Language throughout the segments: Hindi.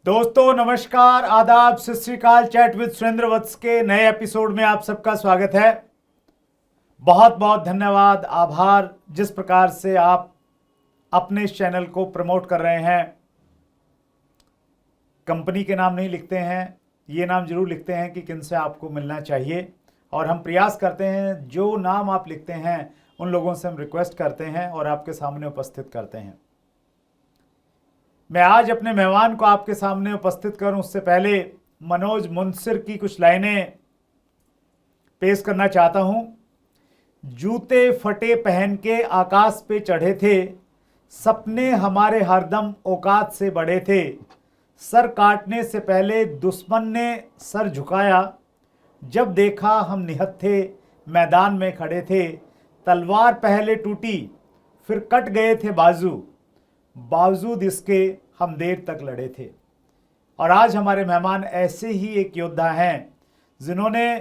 दोस्तों नमस्कार, आदाब, सत श्री अकाल। चैट विद सुरेंद्र वत्स के नए एपिसोड में आप सबका स्वागत है। बहुत बहुत धन्यवाद, आभार जिस प्रकार से आप अपने इस चैनल को प्रमोट कर रहे हैं। कंपनी के नाम नहीं लिखते हैं, ये नाम जरूर लिखते हैं कि किनसे आपको मिलना चाहिए, और हम प्रयास करते हैं जो नाम आप लिखते हैं उन लोगों से हम रिक्वेस्ट करते हैं और आपके सामने उपस्थित करते हैं। मैं आज अपने मेहमान को आपके सामने उपस्थित करूं उससे पहले मनोज मुंसिर की कुछ लाइनें पेश करना चाहता हूं। जूते फटे पहन के आकाश पे चढ़े थे, सपने हमारे हरदम औकात से बड़े थे। सर काटने से पहले दुश्मन ने सर झुकाया, जब देखा हम निहत्थे मैदान में खड़े थे। तलवार पहले टूटी फिर कट गए थे बाजू, बावजूद इसके हम देर तक लड़े थे। और आज हमारे मेहमान ऐसे ही एक योद्धा हैं जिन्होंने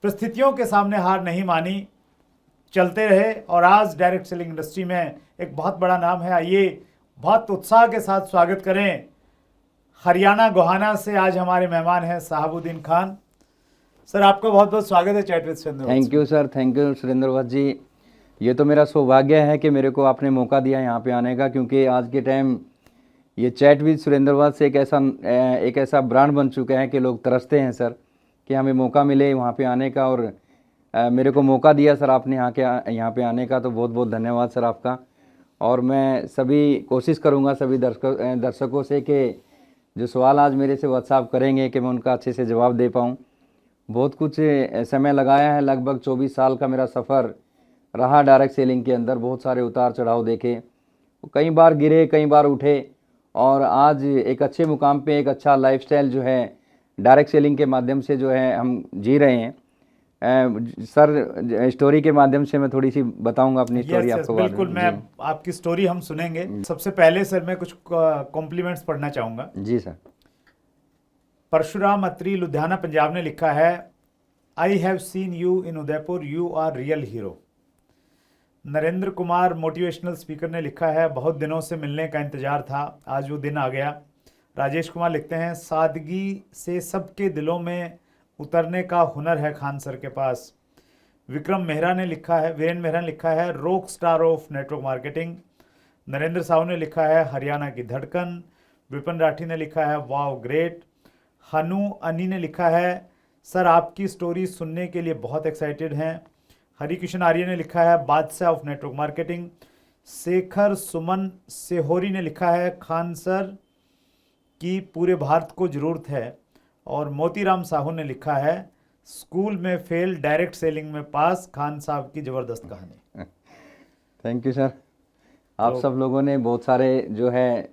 परिस्थितियों के सामने हार नहीं मानी, चलते रहे और आज डायरेक्ट सेलिंग इंडस्ट्री में एक बहुत बड़ा नाम है। आइए बहुत उत्साह के साथ स्वागत करें। हरियाणा गोहाना से आज हमारे मेहमान हैं साहबुद्दीन खान। सर आपका बहुत बहुत स्वागत है chat with Surendra. Thank you sir, thank you Surendra Vats ji. ये तो मेरा सौभाग्य है कि मेरे को आपने मौका दिया यहाँ पे आने का, क्योंकि आज के टाइम ये चैट विद सुरेंद्र वत्स एक ऐसा ब्रांड बन चुका है कि लोग तरसते हैं सर कि हमें मौका मिले वहाँ पे आने का। और मेरे को मौका दिया सर आपने यहाँ पे आने का, तो बहुत बहुत धन्यवाद सर आपका। और मैं सभी कोशिश करूँगा सभी दर्शकों से कि जो सवाल आज मेरे से व्हाट्सएप करेंगे कि मैं उनका अच्छे से जवाब दे पाऊँ। बहुत कुछ समय लगाया है, लगभग 24 साल का मेरा सफ़र रहा डायरेक्ट सेलिंग के अंदर। बहुत सारे उतार चढ़ाव देखे, कई बार गिरे कई बार उठे, और आज एक अच्छे मुकाम पे एक अच्छा लाइफस्टाइल जो है डायरेक्ट सेलिंग के माध्यम से जो है हम जी रहे हैं। सर स्टोरी के माध्यम से मैं थोड़ी सी बताऊंगा अपनी स्टोरी आपको। बिल्कुल, मैं आपकी स्टोरी हम सुनेंगे। सबसे पहले सर मैं कुछ कॉम्प्लीमेंट्स पढ़ना चाहूँगा। जी सर। परशुराम अत्री लुधियाना पंजाब ने लिखा है, I have seen you in Udaipur, you are real hero. Narendra Kumar motivational speaker ने लिखा है, बहुत दिनों से मिलने का इंतजार था, आज वो दिन आ गया। राजेश कुमार लिखते हैं, सादगी से सबके दिलों में उतरने का हुनर है खान सर के पास। विक्रम मेहरा ने लिखा है, वीरेंद्र मेहरा ने लिखा है, rock star of network marketing. Narendra Sahu ने लिखा है, हरियाणा की धड़कन। विपिन राठी ने लिखा है, वाओ ग्रेट। हनु अनी ने लिखा है, सर आपकी स्टोरी सुनने के लिए बहुत एक्साइटेड हैं। हरिकृष्ण आर्य ने लिखा है, बादशाह of network marketing. Shekhar Suman सेहोरी ने लिखा है, खान सर की पूरे भारत को ज़रूरत है। और मोतीराम साहू ने लिखा है, स्कूल में फेल डायरेक्ट सेलिंग में पास, खान साहब की ज़बरदस्त कहानी। Thank you sir. आप सब लोगों ने बहुत सारे जो है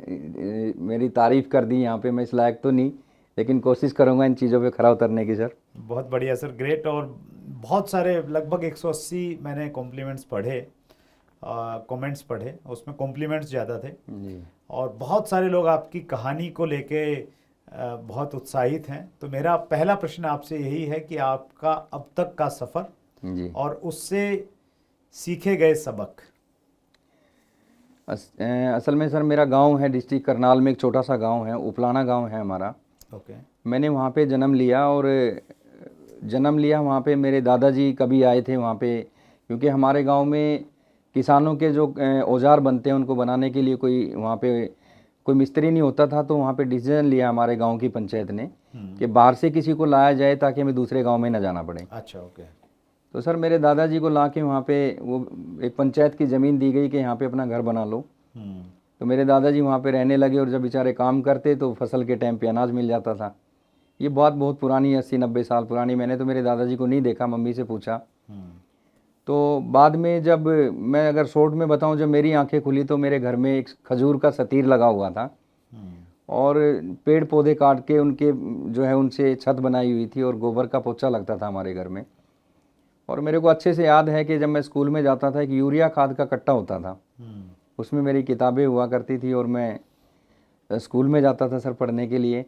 मेरी तारीफ़ कर दी यहाँ पे। मैं इस लायक तो नहीं, लेकिन कोशिश करूँगा इन चीज़ों पे खरा उतरने की सर। बहुत बढ़िया सर, ग्रेट। और बहुत सारे लगभग 180 मैंने कॉम्प्लीमेंट्स पढ़े, कमेंट्स पढ़े, उसमें कॉम्प्लीमेंट्स ज़्यादा थे जी। और बहुत सारे लोग आपकी कहानी को लेके बहुत उत्साहित हैं। तो मेरा पहला प्रश्न आपसे यही है कि आपका अब तक का सफ़र जी और उससे सीखे गए सबक। असल में सर मेरा गांव है डिस्ट्रिक्ट करनाल में, एक छोटा सा गांव है, उपलाना गांव है हमारा। ओके। मैंने वहाँ पे जन्म लिया, और जन्म लिया वहाँ पे। मेरे दादाजी कभी आए थे वहाँ पे, क्योंकि हमारे गांव में किसानों के जो औजार बनते हैं उनको बनाने के लिए कोई वहाँ पे कोई मिस्त्री नहीं होता था। तो वहाँ पे डिसीजन लिया हमारे गांव की पंचायत ने कि बाहर से किसी को लाया जाए ताकि हमें दूसरे गांव में न जाना पड़े। अच्छा, ओके। तो सर मेरे दादाजी को ला के वहाँ पे वो एक पंचायत की ज़मीन दी गई कि यहाँ पे अपना घर बना लो। तो मेरे दादाजी वहाँ पे रहने लगे, और जब बेचारे काम करते तो फसल के टाइम पे अनाज मिल जाता था। ये बात बहुत पुरानी, 80-90 साल पुरानी। मैंने तो मेरे दादाजी को नहीं देखा, मम्मी से पूछा। तो बाद में जब मैं अगर शॉर्ट में बताऊं, जब मेरी आंखें खुली तो मेरे घर में एक खजूर का सतीर लगा हुआ था, और पेड़ पौधे काट के उनके जो है उनसे छत बनाई हुई थी, और गोबर का पोछा लगता था हमारे घर में। और मेरे को अच्छे से याद है कि जब मैं स्कूल में जाता था, एक यूरिया खाद का कट्टा होता था, उसमें मेरी किताबें हुआ करती थी, और मैं स्कूल में जाता था सर पढ़ने के लिए।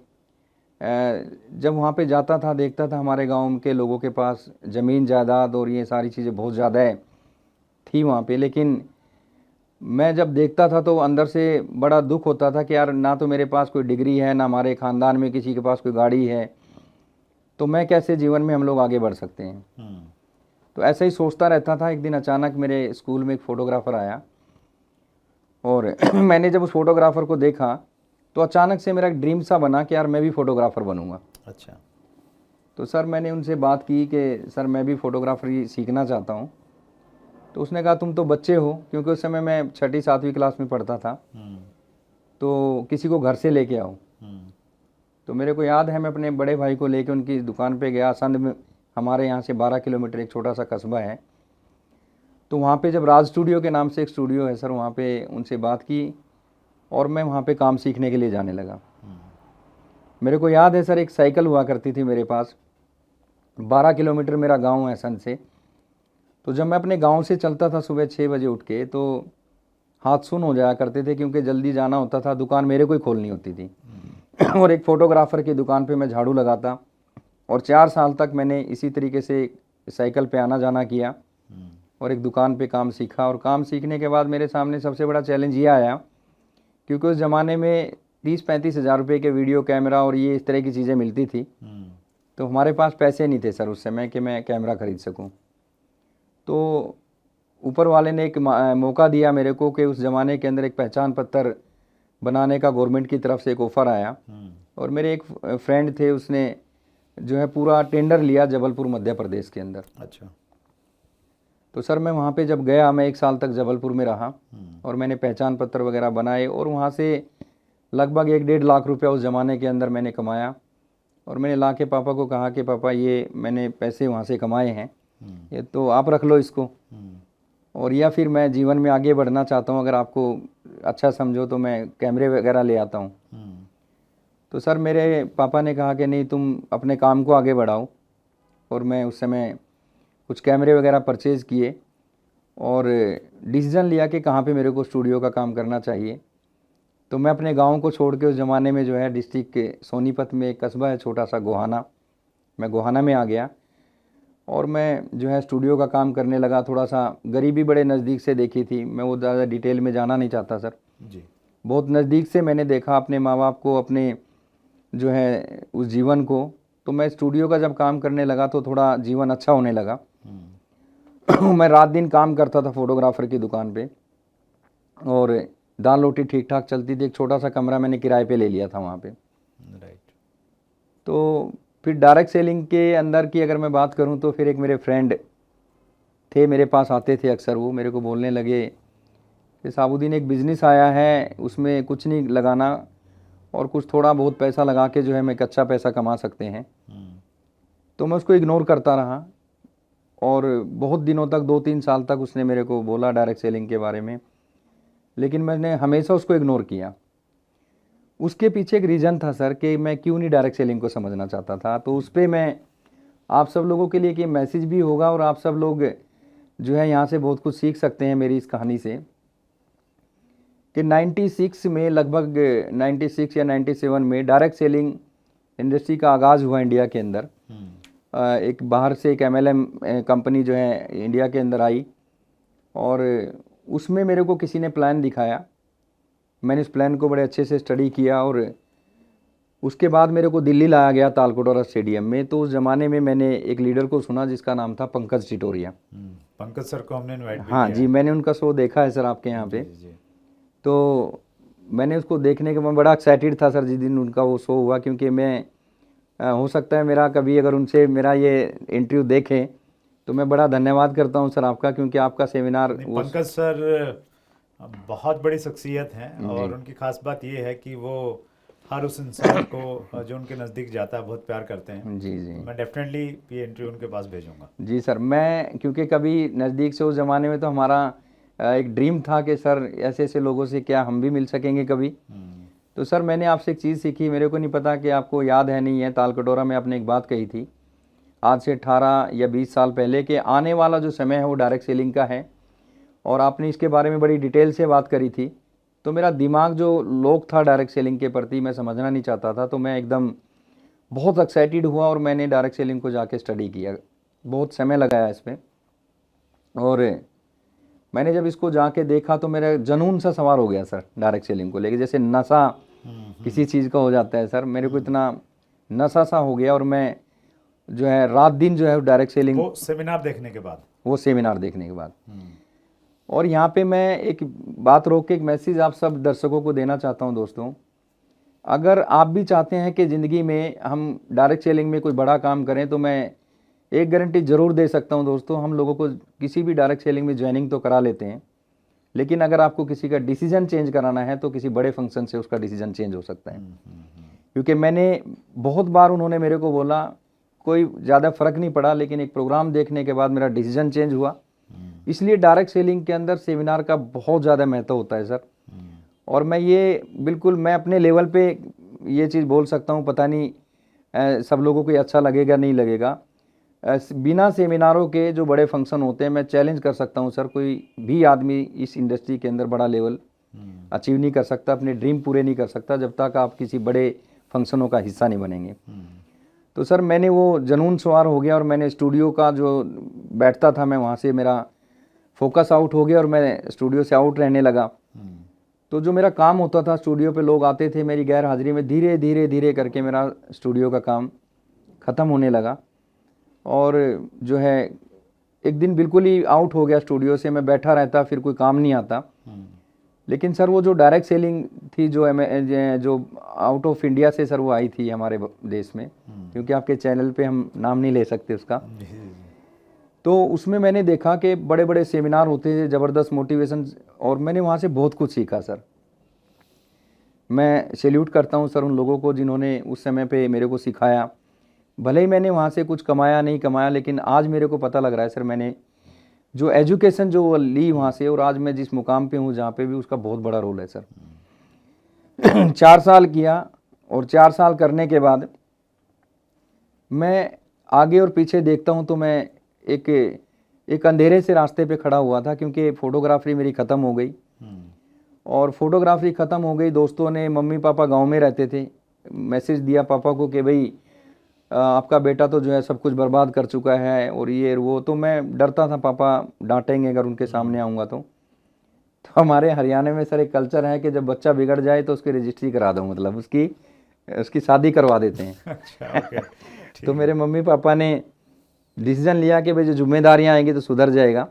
जब वहाँ पे जाता था देखता था हमारे गांव के लोगों के पास ज़मीन जायदाद और ये सारी चीज़ें बहुत ज़्यादा थी वहाँ पे, लेकिन मैं जब देखता था तो अंदर से बड़ा दुख होता था कि यार ना तो मेरे पास कोई डिग्री है, ना हमारे ख़ानदान में किसी के पास कोई गाड़ी है, तो मैं कैसे जीवन में हम लोग आगे बढ़ सकते हैं। तो ऐसा ही सोचता रहता था। एक दिन अचानक मेरे स्कूल में एक फ़ोटोग्राफ़र आया और मैंने जब उस फोटोग्राफ़र को देखा तो अचानक से मेरा एक ड्रीम सा बना कि यार मैं भी फ़ोटोग्राफ़र बनूंगा। अच्छा। तो सर मैंने उनसे बात की कि सर मैं भी फ़ोटोग्राफरी सीखना चाहता हूँ। तो उसने कहा तुम तो बच्चे हो, क्योंकि उस समय मैं 6ठी-7वीं क्लास में पढ़ता था, तो किसी को घर से लेके आओ। तो मेरे को याद है मैं अपने बड़े भाई को लेके उनकी दुकान पे गया। संध में हमारे यहाँ से 12 किलोमीटर एक छोटा सा कस्बा है। तो वहाँ पे जब राज स्टूडियो के नाम से एक स्टूडियो है सर, वहाँ पे उनसे बात की और मैं वहाँ पे काम सीखने के लिए जाने लगा। मेरे को याद है सर, एक साइकिल हुआ करती थी मेरे पास। 12 किलोमीटर मेरा गांव है सन से। तो जब मैं अपने गांव से चलता था सुबह 6 बजे उठ के, तो हाथ सुन हो जाया करते थे क्योंकि जल्दी जाना होता था, दुकान मेरे को ही खोलनी होती थी। और एक फ़ोटोग्राफ़र की दुकान पे मैं झाड़ू लगाता और 4 साल तक मैंने इसी तरीके से साइकिल पे आना जाना किया और एक दुकान पे काम सीखा। और काम सीखने के बाद मेरे सामने सबसे बड़ा चैलेंज ये आया, क्योंकि उस ज़माने में 30-35 हज़ार रुपये के वीडियो कैमरा और ये इस तरह की चीज़ें मिलती थी। तो हमारे पास पैसे नहीं थे सर उस समय कि मैं कैमरा ख़रीद सकूं। तो ऊपर वाले ने एक मौका दिया मेरे को कि उस ज़माने के अंदर एक पहचान पत्र बनाने का गवर्नमेंट की तरफ से एक ऑफ़र आया। और मेरे एक फ्रेंड थे, उसने जो है पूरा टेंडर लिया जबलपुर मध्य प्रदेश के अंदर। अच्छा। तो सर मैं वहाँ पे जब गया, मैं 1 साल तक जबलपुर में रहा और मैंने पहचान पत्र वगैरह बनाए और वहाँ से लगभग 1-1.5 लाख रुपया उस ज़माने के अंदर मैंने कमाया। और मैंने ला के पापा को कहा कि पापा ये मैंने पैसे वहाँ से कमाए हैं, ये तो आप रख लो इसको, और या फिर मैं जीवन में आगे बढ़ना चाहता हूँ, अगर आपको अच्छा समझो तो मैं कैमरे वगैरह ले आता हूँ। तो सर मेरे पापा ने कहा कि नहीं, तुम अपने काम को आगे बढ़ाओ। और मैं उस समय कुछ कैमरे वगैरह परचेज़ किए और डिसीज़न लिया कि कहाँ पे मेरे को स्टूडियो का काम करना चाहिए। तो मैं अपने गांव को छोड़ के उस ज़माने में जो है डिस्ट्रिक्ट के सोनीपत में एक कस्बा है छोटा सा गोहाना, मैं गोहाना में आ गया और मैं जो है स्टूडियो का काम करने लगा। थोड़ा सा गरीबी बड़े नज़दीक से देखी थी, मैं वो ज़्यादा डिटेल में जाना नहीं चाहता सर जी। बहुत नज़दीक से मैंने देखा अपने माँ बाप को, अपने जो है उस जीवन को। तो मैं स्टूडियो का जब काम करने लगा तो थोड़ा जीवन अच्छा होने लगा। मैं रात दिन काम करता था फ़ोटोग्राफ़र की दुकान पे और दाल रोटी ठीक ठाक चलती थी। एक छोटा सा कमरा मैंने किराए पे ले लिया था वहाँ पे। राइट। तो फिर डायरेक्ट सेलिंग के अंदर की अगर मैं बात करूँ तो फिर एक मेरे फ्रेंड थे, मेरे पास आते थे अक्सर। वो मेरे को बोलने लगे कि साबुद्दीन एक बिज़नेस आया है, उसमें कुछ नहीं लगाना और कुछ थोड़ा बहुत पैसा लगा के जो है मैं एक अच्छा पैसा कमा सकते हैं। तो मैं उसको इग्नोर करता रहा और बहुत दिनों तक 2-3 साल तक उसने मेरे को बोला डायरेक्ट सेलिंग के बारे में, लेकिन मैंने हमेशा उसको इग्नोर किया। उसके पीछे एक रीज़न था सर कि मैं क्यों नहीं डायरेक्ट सेलिंग को समझना चाहता था। तो उस पर मैं आप सब लोगों के लिए कि मैसेज भी होगा और आप सब लोग जो है यहाँ से बहुत कुछ सीख सकते हैं मेरी इस कहानी से, कि 96 में लगभग 96 या 97 में डायरेक्ट सेलिंग इंडस्ट्री का आगाज़ हुआ इंडिया के अंदर। एक बाहर से एक MLM कंपनी जो है इंडिया के अंदर आई और उसमें मेरे को किसी ने प्लान दिखाया। मैंने इस प्लान को बड़े अच्छे से स्टडी किया और उसके बाद मेरे को दिल्ली लाया गया तालकटोरा स्टेडियम में। तो उस ज़माने में मैंने एक लीडर को सुना जिसका नाम था पंकज टिटोरिया। पंकज सर को हमने इनवाइट भी हाँ किया जी, मैंने उनका शो देखा है सर आपके यहाँ पे। जी। तो मैंने उसको देखने के मैं बड़ा एक्साइटेड था सर जिस दिन उनका वो शो हुआ, क्योंकि मैं हो सकता है मेरा कभी अगर उनसे मेरा ये इंटरव्यू देखें तो मैं बड़ा धन्यवाद करता हूं सर आपका, क्योंकि आपका सेमिनार पंकज सर बहुत बड़ी शख्सियत हैं और उनकी खास बात ये है कि वो हर उस इंसान को जो उनके नज़दीक जाता है बहुत प्यार करते हैं। जी जी, मैं डेफिनेटली ये इंटरव्यू उनके पास भेजूंगा। जी सर, मैं क्योंकि कभी नज़दीक से उस ज़माने में तो हमारा एक ड्रीम था कि सर ऐसे ऐसे लोगों से क्या हम भी मिल सकेंगे कभी। तो सर मैंने आपसे एक चीज़ सीखी, मेरे को नहीं पता कि आपको याद है नहीं है, तालकटोरा में आपने एक बात कही थी आज से 18 या 20 साल पहले कि आने वाला जो समय है वो डायरेक्ट सेलिंग का है, और आपने इसके बारे में बड़ी डिटेल से बात करी थी। तो मेरा दिमाग जो लोग था डायरेक्ट सेलिंग के प्रति मैं समझना नहीं चाहता था, तो मैं एकदम बहुत एक्साइटेड हुआ और मैंने डायरेक्ट सेलिंग को जाके स्टडी किया, बहुत समय लगाया इसमें। और मैंने जब इसको जाके देखा तो मेरा जुनून सा सवार हो गया सर डायरेक्ट सेलिंग को लेके, जैसे नशा किसी चीज़ का हो जाता है सर, मेरे को इतना नशा सा हो गया और मैं जो है रात दिन जो है डायरेक्ट सेलिंग, वो सेमिनार देखने के बाद। वो सेमिनार देखने के बाद। और यहाँ पे मैं एक बात रोक के एक मैसेज आप सब दर्शकों को देना चाहता हूँ दोस्तों, अगर आप भी चाहते हैं कि ज़िंदगी में हम डायरेक्ट सेलिंग में कोई बड़ा काम करें तो मैं एक गारंटी ज़रूर दे सकता हूं दोस्तों, हम लोगों को किसी भी डायरेक्ट सेलिंग में ज्वाइनिंग तो करा लेते हैं, लेकिन अगर आपको किसी का डिसीजन चेंज कराना है तो किसी बड़े फंक्शन से उसका डिसीजन चेंज हो सकता है। क्योंकि मैंने बहुत बार उन्होंने मेरे को बोला, कोई ज़्यादा फ़र्क नहीं पड़ा, लेकिन एक प्रोग्राम देखने के बाद मेरा डिसीजन चेंज हुआ। इसलिए डायरेक्ट सेलिंग के अंदर सेमिनार का बहुत ज़्यादा महत्व होता है सर। और मैं ये बिल्कुल मैं अपने लेवल पे ये चीज़ बोल सकता हूँ, पता नहीं सब लोगों को ये अच्छा लगेगा नहीं लगेगा, बिना सेमिनारों के जो बड़े फंक्शन होते हैं मैं चैलेंज कर सकता हूँ सर, कोई भी आदमी इस इंडस्ट्री के अंदर बड़ा लेवल अचीव नहीं कर सकता, अपने ड्रीम पूरे नहीं कर सकता जब तक आप किसी बड़े फंक्शनों का हिस्सा नहीं बनेंगे। तो सर मैंने वो जुनून सवार हो गया और मैंने स्टूडियो का जो बैठता था मैं वहाँ से मेरा फोकस आउट हो गया और मैं स्टूडियो से आउट रहने लगा। तो जो मेरा काम होता था स्टूडियो पे, लोग आते थे मेरी गैर हाजिरी में, धीरे धीरे धीरे करके मेरा स्टूडियो का काम ख़त्म होने लगा। और जो है एक दिन बिल्कुल ही आउट हो गया स्टूडियो से, मैं बैठा रहता, फिर कोई काम नहीं आता। लेकिन सर वो जो डायरेक्ट सेलिंग थी जो आउट ऑफ इंडिया से सर वो आई थी हमारे देश में, क्योंकि आपके चैनल पे हम नाम नहीं ले सकते उसका, तो उसमें मैंने देखा कि बड़े बड़े सेमिनार होते थे, ज़बरदस्त मोटिवेशन, और मैंने वहाँ से बहुत कुछ सीखा सर। मैं सैल्यूट करता हूँ सर उन लोगों को जिन्होंने उस समय पे मेरे को सिखाया। भले ही मैंने वहाँ से कुछ कमाया नहीं कमाया, लेकिन आज मेरे को पता लग रहा है सर मैंने जो एजुकेशन जो ली वहाँ से, और आज मैं जिस मुकाम पे हूँ जहाँ पे भी, उसका बहुत बड़ा रोल है सर। 4 साल किया, और 4 साल करने के बाद मैं आगे और पीछे देखता हूँ तो मैं एक अंधेरे से रास्ते पे खड़ा हुआ था, क्योंकि फोटोग्राफी मेरी ख़त्म हो गई। और फोटोग्राफी ख़त्म हो गई, दोस्तों ने, मम्मी पापा गांव में रहते थे, मैसेज दिया पापा को कि भाई आपका बेटा तो जो है सब कुछ बर्बाद कर चुका है और ये वो। तो मैं डरता था पापा डांटेंगे अगर उनके सामने आऊँगा तो हमारे हरियाणा में सर एक कल्चर है कि जब बच्चा बिगड़ जाए तो उसकी रजिस्ट्री करा दो, मतलब उसकी शादी करवा देते हैं। अच्छा, ओके। तो मेरे मम्मी पापा ने डिसीजन लिया कि भाई जो जिम्मेदारियाँ आएंगी तो सुधर जाएगा।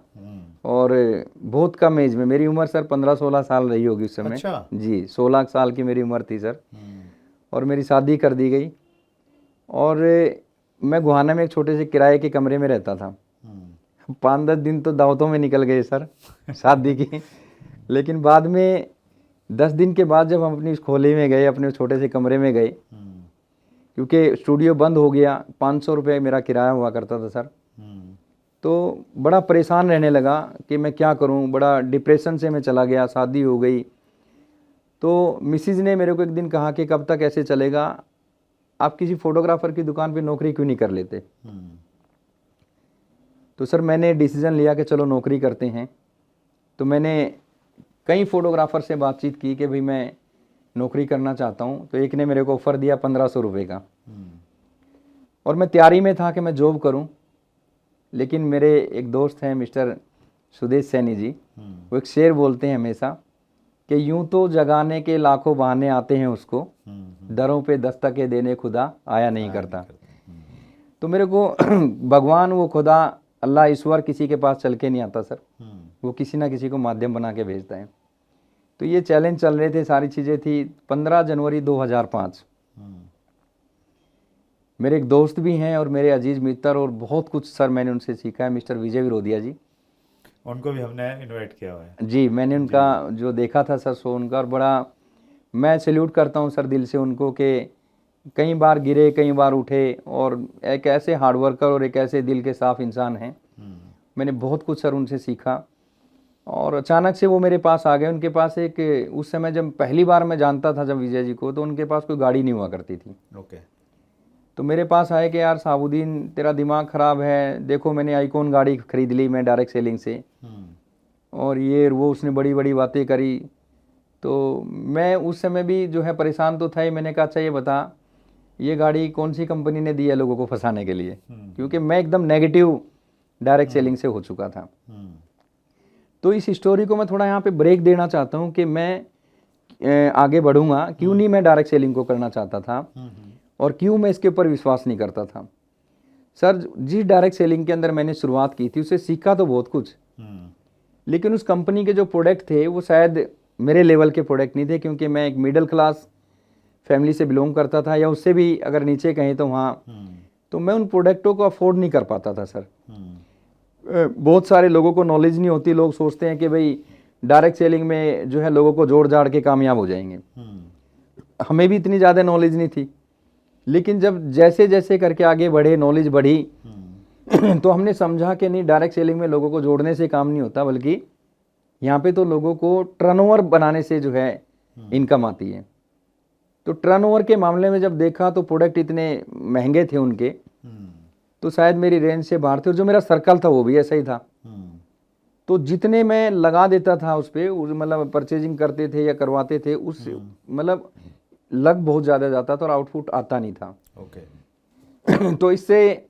और बहुत कम एज में, मेरी उम्र सर 15-16 साल रही होगी उस समय। अच्छा। जी, 16 साल की मेरी उम्र थी सर, और मेरी शादी कर दी गई। और मैं गुहाना में एक छोटे से किराए के कमरे में रहता था। 5-10 दिन तो दावतों में निकल गए सर शादी की। लेकिन बाद में 10 दिन के बाद जब हम अपनी उस खोले में गए, अपने छोटे से कमरे में गए, क्योंकि स्टूडियो बंद हो गया, 500 रुपये मेरा किराया हुआ करता था सर, तो बड़ा परेशान रहने लगा कि मैं क्या करूं, बड़ा डिप्रेशन से मैं चला गया। शादी हो गई तो मिसिज ने मेरे को एक दिन कहा कि कब तक ऐसे चलेगा, आप किसी फोटोग्राफर की दुकान पे नौकरी क्यों नहीं कर लेते। तो सर मैंने डिसीजन लिया कि चलो नौकरी करते हैं। तो मैंने कई फोटोग्राफर से बातचीत की कि भाई मैं नौकरी करना चाहता हूँ। तो एक ने मेरे को ऑफ़र दिया 1500 रुपये का, और मैं तैयारी में था कि मैं जॉब करूँ। लेकिन मेरे एक दोस्त हैं मिस्टर सुदेश सैनी जी, वो एक शेर बोलते हैं हमेशा कि यूं तो जगाने के लाखों बहाने आते हैं उसको, दरों पे दस्तकें देने खुदा आया नहीं करता। तो मेरे को भगवान, वो खुदा, अल्लाह, ईश्वर किसी के पास चल के नहीं आता सर, वो किसी ना किसी को माध्यम बना के भेजता है। तो ये चैलेंज चल रहे थे, सारी चीज़ें थी। 15 जनवरी 2005 मेरे एक दोस्त भी हैं और मेरे अजीज मित्र, और बहुत कुछ सर मैंने उनसे सीखा है, मिस्टर विजय विरोधिया जी, उनको भी हमने इनवाइट किया हुआ है। जी, मैंने उनका जो देखा था सर शो उनका, और बड़ा मैं सैल्यूट करता हूं सर दिल से उनको कि कई बार गिरे, कई बार उठे, और एक ऐसे हार्ड वर्कर और एक ऐसे दिल के साफ इंसान हैं। मैंने बहुत कुछ सर उनसे सीखा। और अचानक से वो मेरे पास आ गए। उनके पास एक, उस समय जब पहली बार मैं जानता था जब विजय जी को, तो उनके पास कोई गाड़ी नहीं हुआ करती थी। ओके। तो मेरे पास आए कि यार साबुद्दीन, तेरा दिमाग ख़राब है, देखो मैंने आईकॉन गाड़ी ख़रीद ली मैं डायरेक्ट सेलिंग से, और ये वो, उसने बड़ी बड़ी बातें करी। तो मैं उस समय भी जो है परेशान तो था ही। मैंने कहा अच्छा ये बता, ये गाड़ी कौन सी कंपनी ने दी है लोगों को फंसाने के लिए, क्योंकि मैं एकदम नेगेटिव डायरेक्ट सेलिंग से हो चुका था। तो इस स्टोरी को मैं थोड़ा यहाँ पे ब्रेक देना चाहता हूँ कि मैं आगे बढ़ूंगा, क्यों नहीं मैं डायरेक्ट सेलिंग को करना चाहता था और क्यों मैं इसके ऊपर विश्वास नहीं करता था। सर, जिस डायरेक्ट सेलिंग के अंदर मैंने शुरुआत की थी उससे सीखा तो बहुत कुछ, लेकिन उस कंपनी के जो प्रोडक्ट थे वो शायद मेरे लेवल के प्रोडक्ट नहीं थे, क्योंकि मैं एक मिडिल क्लास फैमिली से बिलोंग करता था, या उससे भी अगर नीचे कहें तो वहाँ, तो मैं उन प्रोडक्टों को अफोर्ड नहीं कर पाता था सर। बहुत सारे लोगों को नॉलेज नहीं होती, लोग सोचते हैं कि भाई डायरेक्ट सेलिंग में जो है लोगों को जोड़ जाड़ के कामयाब हो जाएंगे। हमें भी इतनी ज़्यादा नॉलेज नहीं थी, लेकिन जब जैसे जैसे करके आगे बढ़े, नॉलेज बढ़ी, तो हमने समझा कि नहीं, डायरेक्ट सेलिंग में लोगों को जोड़ने से काम नहीं होता, बल्कि यहाँ पे तो लोगों को टर्नओवर बनाने से जो है इनकम आती है। तो टर्नओवर के मामले में जब देखा तो प्रोडक्ट इतने महंगे थे उनके, तो शायद मेरी रेंज से बाहर थे, और जो मेरा सर्कल था वो भी ऐसा ही था। तो जितने मैं लगा देता था उस पर, मतलब परचेजिंग करते थे या करवाते थे, उस मतलब लग बहुत ज़्यादा जाता था और आउटपुट आता नहीं था। ओके। तो इससे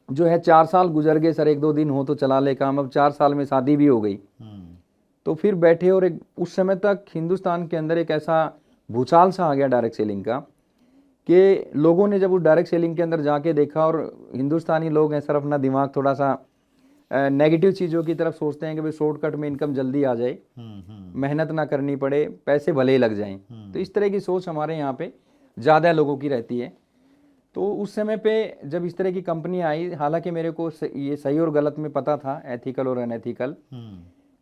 जो है 4 साल गुजर गए सर, 1-2 दिन हो तो चला ले काम। अब 4 साल में शादी भी हो गई, तो फिर बैठे, और एक उस समय तक हिंदुस्तान के अंदर एक ऐसा भूचाल सा आ गया डायरेक्ट सेलिंग का, कि लोगों ने जब उस डायरेक्ट सेलिंग के अंदर जाके देखा, और हिंदुस्तानी लोग हैं सर, अपना दिमाग थोड़ा सा नेगेटिव चीज़ों की तरफ सोचते हैं कि भाई शॉर्टकट में इनकम जल्दी आ जाए, मेहनत ना करनी पड़े, पैसे भले ही लग जाएं। तो इस तरह की सोच हमारे यहाँ पे ज़्यादा लोगों की रहती है। तो उस समय पे जब इस तरह की कंपनी आई, हालांकि मेरे को ये सही और गलत में पता था, एथिकल और अनएथिकल,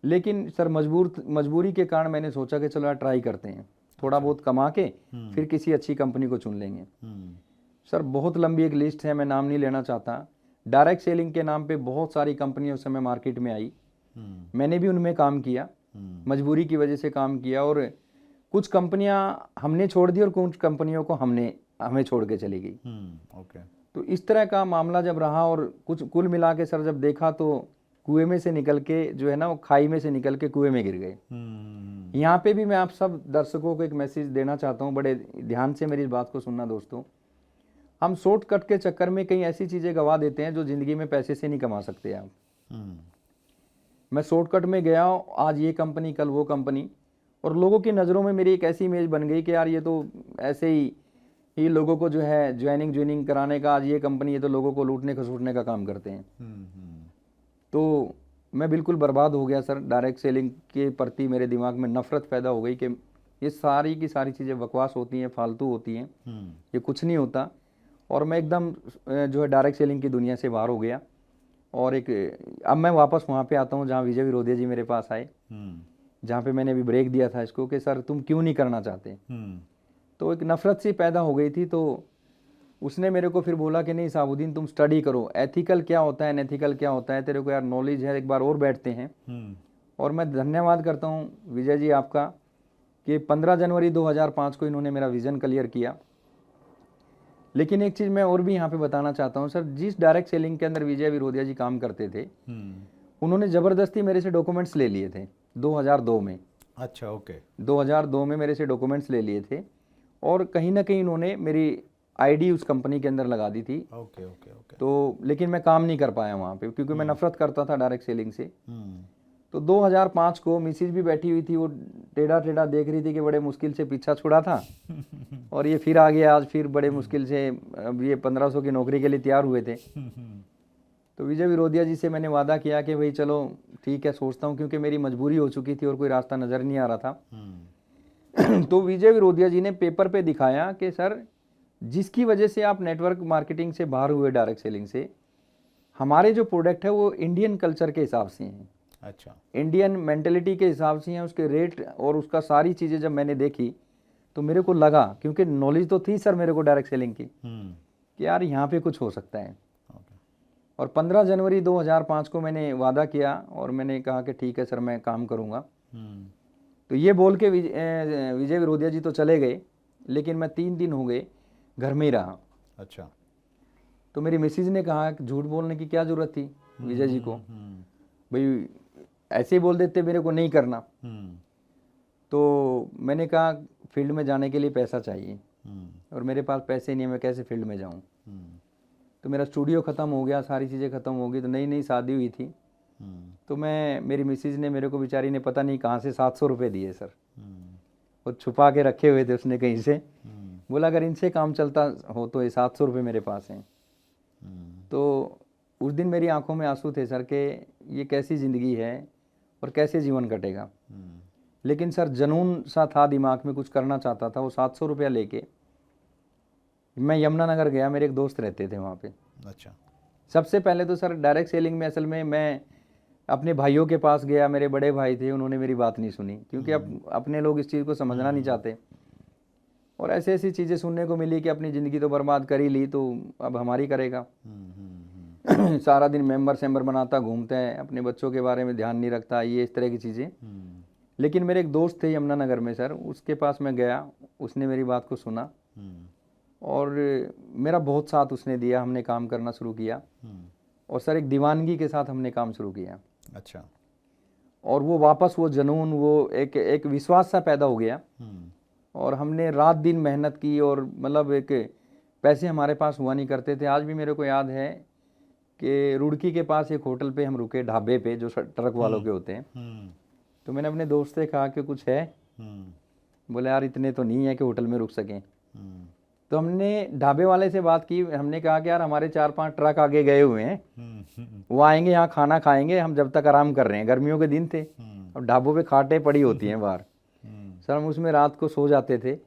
लेकिन सर मजबूरी के कारण मैंने सोचा कि चलो ट्राई करते हैं, थोड़ा बहुत कमा के फिर किसी अच्छी कंपनी को चुन लेंगे। सर, बहुत लंबी एक लिस्ट है, मैं नाम नहीं लेना चाहता। डायरेक्ट सेलिंग के नाम पे बहुत सारी कंपनियां उस समय मार्केट में आई, मैंने भी उनमें काम किया, मजबूरी की वजह से काम किया, और कुछ कंपनियां हमने छोड़ दी और कुछ कंपनियों को हमें छोड़ के चली गई। ओके। तो इस तरह का मामला जब रहा, और कुछ कुल मिला के सर जब देखा तो कुएं में से निकल के जो है ना, वो खाई में से निकल के कुएं में गिर गए। यहाँ पे भी मैं आप सब दर्शकों को एक मैसेज देना चाहता हूँ, बड़े ध्यान से मेरी इस बात को सुनना दोस्तों। हम शॉर्टकट के चक्कर में कई ऐसी चीज़ें गवा देते हैं जो ज़िंदगी में पैसे से नहीं कमा सकते आप। मैं शॉर्टकट में गया, आज ये कंपनी कल वो कंपनी, और लोगों की नज़रों में मेरी एक ऐसी इमेज बन गई कि यार ये तो ऐसे ही लोगों को जो है ज्वाइनिंग कराने का, आज ये कंपनी, ये तो लोगों को लूटने खसूटने का काम करते हैं। तो मैं बिल्कुल बर्बाद हो गया सर। डायरेक्ट सेलिंग के प्रति मेरे दिमाग में नफ़रत पैदा हो गई कि ये सारी की सारी चीज़ें बकवास होती हैं, फालतू होती हैं, ये कुछ नहीं होता। और मैं एकदम जो है डायरेक्ट सेलिंग की दुनिया से बाहर हो गया। और अब मैं वापस वहाँ पे आता हूँ जहाँ विजय विरोधिया जी मेरे पास आए, जहाँ पे मैंने अभी ब्रेक दिया था इसको कि सर तुम क्यों नहीं करना चाहते। तो एक नफ़रत सी पैदा हो गई थी। तो उसने मेरे को फिर बोला कि नहीं साबुद्दीन, तुम स्टडी करो, एथिकल क्या होता है, अनएथिकल क्या होता है, तेरे को यार नॉलेज है, एक बार और बैठते हैं। और मैं धन्यवाद करता हूँ विजय जी आपका कि 15 जनवरी 2005 को इन्होंने मेरा विज़न क्लियर किया। लेकिन एक चीज़ मैं और भी यहाँ पे बताना चाहता हूँ सर, जिस डायरेक्ट सेलिंग के अंदर विजय विरोधिया जी काम करते थे, उन्होंने ज़बरदस्ती मेरे से डॉक्यूमेंट्स ले लिए थे 2002 में। अच्छा, ओके। 2002 में मेरे से डॉक्यूमेंट्स ले लिए थे, और कहीं ना कहीं इन्होंने मेरी आईडी उस कंपनी के अंदर लगा दी थी। Okay okay okay. तो लेकिन मैं काम नहीं कर पाया वहाँ पे, क्योंकि मैं नफरत करता था डायरेक्ट सेलिंग से। तो 2005 को मिसिज भी बैठी हुई थी, वो टेढ़ा टेढ़ा देख रही थी कि बड़े मुश्किल से पीछा छुड़ा था और ये फिर आ गया आज, फिर बड़े मुश्किल से अब ये 1500 की नौकरी के लिए तैयार हुए थे। तो विजय विरोधिया जी से मैंने वादा किया कि भाई चलो ठीक है, सोचता हूँ, क्योंकि मेरी मजबूरी हो चुकी थी और कोई रास्ता नज़र नहीं आ रहा था। तो विजय विरोधिया जी ने पेपर पे दिखाया कि सर जिसकी वजह से आप नेटवर्क मार्केटिंग से बाहर हुए, डायरेक्ट सेलिंग से, हमारे जो प्रोडक्ट है वो इंडियन कल्चर के हिसाब से हैं। अच्छा, इंडियन मेंटेलिटी के हिसाब से हैं, उसके रेट और उसका सारी चीज़ें जब मैंने देखी तो मेरे को लगा, क्योंकि नॉलेज तो थी सर मेरे को डायरेक्ट सेलिंग की, कि यार यहाँ पे कुछ हो सकता है। और 15 जनवरी 2005 को मैंने वादा किया और मैंने कहा कि ठीक है सर मैं काम करूँगा। तो ये बोल के विजय विरोधिया जी तो चले गए, लेकिन मैं 3 दिन हो गए घर में ही रहा। अच्छा। तो मेरी मिसेज ने कहा कि झूठ बोलने की क्या ज़रूरत थी विजय जी को, भाई ऐसे ही बोल देते मेरे को नहीं करना। तो मैंने कहा फील्ड में जाने के लिए पैसा चाहिए और मेरे पास पैसे नहीं है, मैं कैसे फील्ड में जाऊं। तो मेरा स्टूडियो ख़त्म हो गया, सारी चीज़ें ख़त्म हो गई। तो नई नई शादी हुई थी, तो मेरी मिसेज ने मेरे को बेचारी ने पता नहीं कहाँ से 700 रुपये दिए सर, और छुपा के रखे हुए थे उसने कहीं से। बोला अगर इनसे काम चलता हो तो ये 700 रुपये मेरे पास हैं। तो उस दिन मेरी आंखों में आंसू थे सर कि ये कैसी ज़िंदगी है और कैसे जीवन कटेगा। लेकिन सर जुनून सा था दिमाग में, कुछ करना चाहता था। वो 700 रुपया लेके मैं यमुनानगर गया, मेरे एक दोस्त रहते थे वहाँ पे। अच्छा। सबसे पहले तो सर डायरेक्ट सेलिंग में असल में मैं अपने भाइयों के पास गया, मेरे बड़े भाई थे, उन्होंने मेरी बात नहीं सुनी, क्योंकि अब अपने लोग इस चीज़ को समझना नहीं चाहते। और ऐसी ऐसी चीज़ें सुनने को मिली कि अपनी ज़िंदगी तो बर्बाद कर ही ली, तो अब हमारी करेगा। सारा दिन मेंबर बनाता घूमते हैं, अपने बच्चों के बारे में ध्यान नहीं रखता, ये इस तरह की चीज़ें। लेकिन मेरे एक दोस्त थे यमुनानगर में सर, उसके पास मैं गया, उसने मेरी बात को सुना और मेरा बहुत साथ उसने दिया। हमने काम करना शुरू किया और सर एक दीवानगी के साथ हमने काम शुरू किया। अच्छा। और वो वापस वो जुनून, वो एक विश्वास सा पैदा हो गया और हमने रात दिन मेहनत की। और मतलब एक पैसे हमारे पास हुआ नहीं करते थे। आज भी मेरे को याद है कि रुड़की के पास एक होटल पे हम रुके, ढाबे पे जो ट्रक वालों के होते हैं। तो मैंने अपने दोस्त से कहा कि कुछ है? बोले यार इतने तो नहीं है कि होटल में रुक सकें। तो हमने ढाबे वाले से बात की, हमने कहा कि यार हमारे 4-5 ट्रक आगे गए हुए हैं, वो आएंगे यहाँ खाना खाएंगे, हम जब तक आराम कर रहे हैं। गर्मियों के दिन थे, अब ढाबों पे खाटें पड़ी होती हैं बाहर। सर हम उसमें रात को सो जाते थे।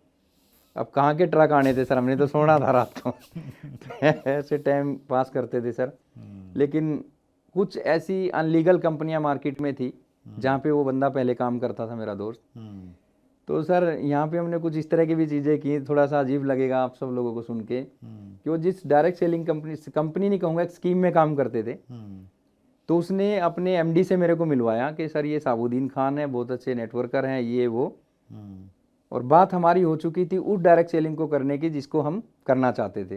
अब कहाँ के ट्रक आने थे सर, हमने तो सोना था रात को। ऐसे टाइम पास करते थे सर। लेकिन कुछ ऐसी अनलीगल कंपनियां मार्केट में थी जहाँ पे वो बंदा पहले काम करता था, मेरा दोस्त। तो सर यहाँ पे हमने कुछ इस तरह की भी चीज़ें की। थोड़ा सा अजीब लगेगा आप सब लोगों को सुन के कि वो जिस डायरेक्ट सेलिंग कंपनी नहीं कहूँगा, एक स्कीम में काम करते थे। तो उसने अपने एमडी से मेरे को मिलवाया कि सर ये साबुद्दीन खान है, बहुत अच्छे नेटवर्कर हैं, ये वो। और बात हमारी हो चुकी थी उस डायरेक्ट सेलिंग को करने की जिसको हम करना चाहते थे।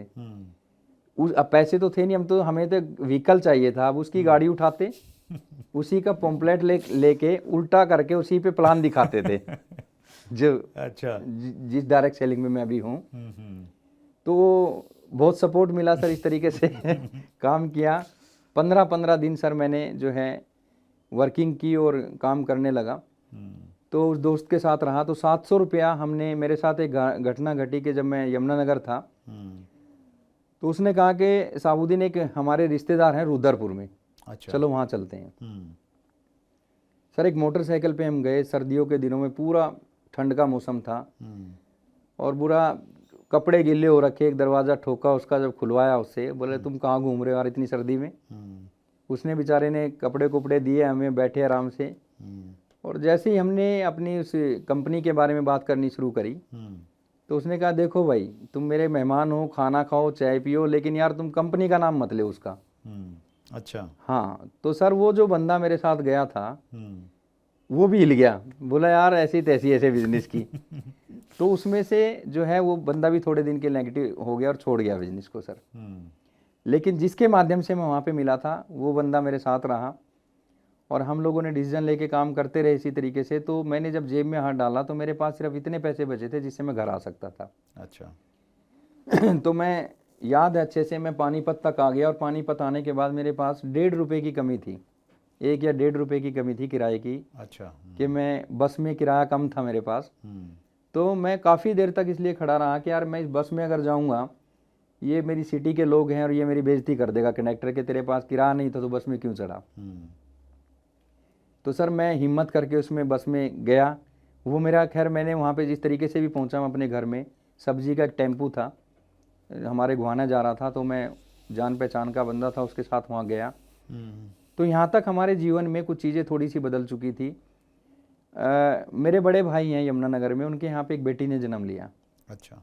अब पैसे तो थे नहीं, हमें तो व्हीकल चाहिए था। अब उसकी गाड़ी उठाते, उसी का पॉम्पलेट लेके उल्टा करके उसी पे प्लान दिखाते थे जो अच्छा जिस डायरेक्ट सेलिंग में मैं अभी हूँ। तो बहुत सपोर्ट मिला सर, इस तरीके से काम किया। 15-15 दिन सर मैंने जो है वर्किंग की और काम करने लगा। तो उस दोस्त के साथ रहा। तो 700 रुपया हमने, मेरे साथ एक घटना घटी कि जब मैं यमुनानगर था, तो उसने कहा कि साबुद्दीन एक हमारे रिश्तेदार हैं रुद्रपुर में, अच्छा, चलो वहाँ चलते हैं। सर एक मोटरसाइकिल पे हम गए, सर्दियों के दिनों में, पूरा ठंड का मौसम था और बुरा कपड़े गिले हो रखे। एक दरवाज़ा ठोका, उसका जब खुलवाया उससे, बोले तुम कहाँ घूम रहे हो यार इतनी सर्दी में। उसने बेचारे ने कपड़े दिए हमें, बैठे आराम से। और जैसे ही हमने अपनी उस कंपनी के बारे में बात करनी शुरू करी, तो उसने कहा देखो भाई तुम मेरे मेहमान हो, खाना खाओ, चाय पियो, लेकिन यार तुम कंपनी का नाम मत ले उसका। अच्छा। हाँ। तो सर वो जो बंदा मेरे साथ गया था वो भी हिल गया, बोला यार ऐसी तैसी ऐसे बिजनेस की। तो उसमें से जो है वो बंदा भी थोड़े दिन के नेगेटिव हो गया और छोड़ गया बिजनेस को सर। लेकिन जिसके माध्यम से मैं वहाँ पे मिला था वो बंदा मेरे साथ रहा और हम लोगों ने डिसीजन लेके काम करते रहे इसी तरीके से। तो मैंने जब जेब में हाथ डाला तो मेरे पास सिर्फ इतने पैसे बचे थे जिससे मैं घर आ सकता था। अच्छा। तो मैं याद है अच्छे से, मैं पानीपत तक आ गया और पानीपत आने के बाद मेरे पास 1.5 रुपये की कमी थी, 1 या 1.5 रुपये की कमी थी किराए की। अच्छा। कि मैं बस में, किराया कम था मेरे पास। तो मैं काफ़ी देर तक इसलिए खड़ा रहा कि यार मैं इस बस में अगर जाऊंगा, ये मेरी सिटी के लोग हैं और ये मेरी बेइज्जती कर देगा कंडक्टर के, तेरे पास किराया नहीं था तो बस में क्यों चढ़ा। तो सर मैं हिम्मत करके उसमें बस में गया। वो मेरा, खैर मैंने वहाँ पे जिस तरीके से भी पहुँचा, मैं अपने घर में, सब्जी का एक टेम्पू था हमारे गुहाना जा रहा था, तो मैं जान पहचान का बंदा था, उसके साथ वहाँ गया। तो यहाँ तक हमारे जीवन में कुछ चीज़ें थोड़ी सी बदल चुकी थी। मेरे बड़े भाई हैं यमुनानगर में, उनके यहाँ पे एक बेटी ने जन्म लिया। अच्छा।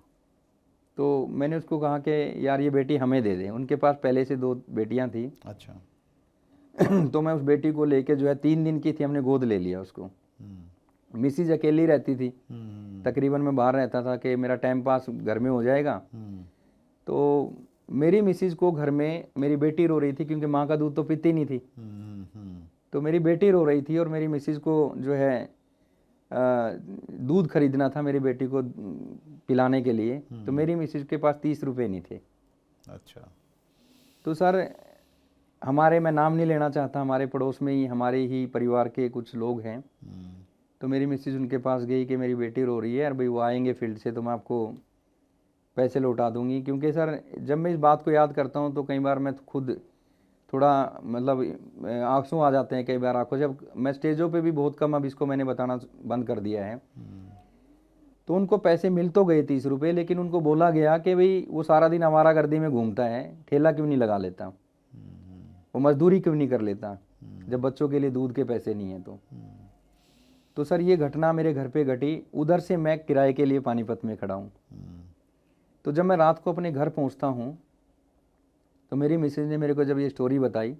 तो मैंने उसको कहा कि यार ये बेटी हमें दे दे। उनके पास पहले से 2 बेटियाँ थी। अच्छा। तो मैं उस बेटी को लेके जो है 3 दिन की थी, हमने गोद ले लिया उसको। मिसिज अकेली रहती थी, तकरीबन मैं बाहर रहता था कि मेरा टाइम पास घर में हो जाएगा। तो मेरी मिसिज को घर में मेरी बेटी रो रही थी, क्योंकि माँ का दूध तो पीती नहीं थी। तो मेरी बेटी रो रही थी और मेरी मिसिज को जो है दूध खरीदना था मेरी बेटी को पिलाने के लिए। तो मेरी मिसिज के पास 30 रुपये नहीं थे। अच्छा। तो सर हमारे, मैं नाम नहीं लेना चाहता, हमारे पड़ोस में ही हमारे ही परिवार के कुछ लोग हैं। तो मेरी मिसेज उनके पास गई कि मेरी बेटी रो रही है, यार भाई वो आएंगे फील्ड से तो मैं आपको पैसे लौटा दूंगी। क्योंकि सर जब मैं इस बात को याद करता हूँ तो कई बार मैं खुद थोड़ा मतलब आंसू आ जाते हैं कई बार आंखों। जब मैं स्टेजों पे भी बहुत कम अब इसको मैंने बताना बंद कर दिया है। तो उनको पैसे मिल तो गए 30 रुपये, लेकिन उनको बोला गया कि भाई वो सारा दिन आवारागर्दी में घूमता है, ठेला क्यों नहीं लगा लेता, वो मजदूरी क्यों नहीं कर लेता जब बच्चों के लिए दूध के पैसे नहीं हैं। तो सर ये घटना मेरे घर पे घटी। उधर से मैं किराए के लिए पानीपत में खड़ा हूँ। तो जब मैं रात को अपने घर पहुँचता हूँ तो मेरी मिसेज ने मेरे को जब ये स्टोरी बताई,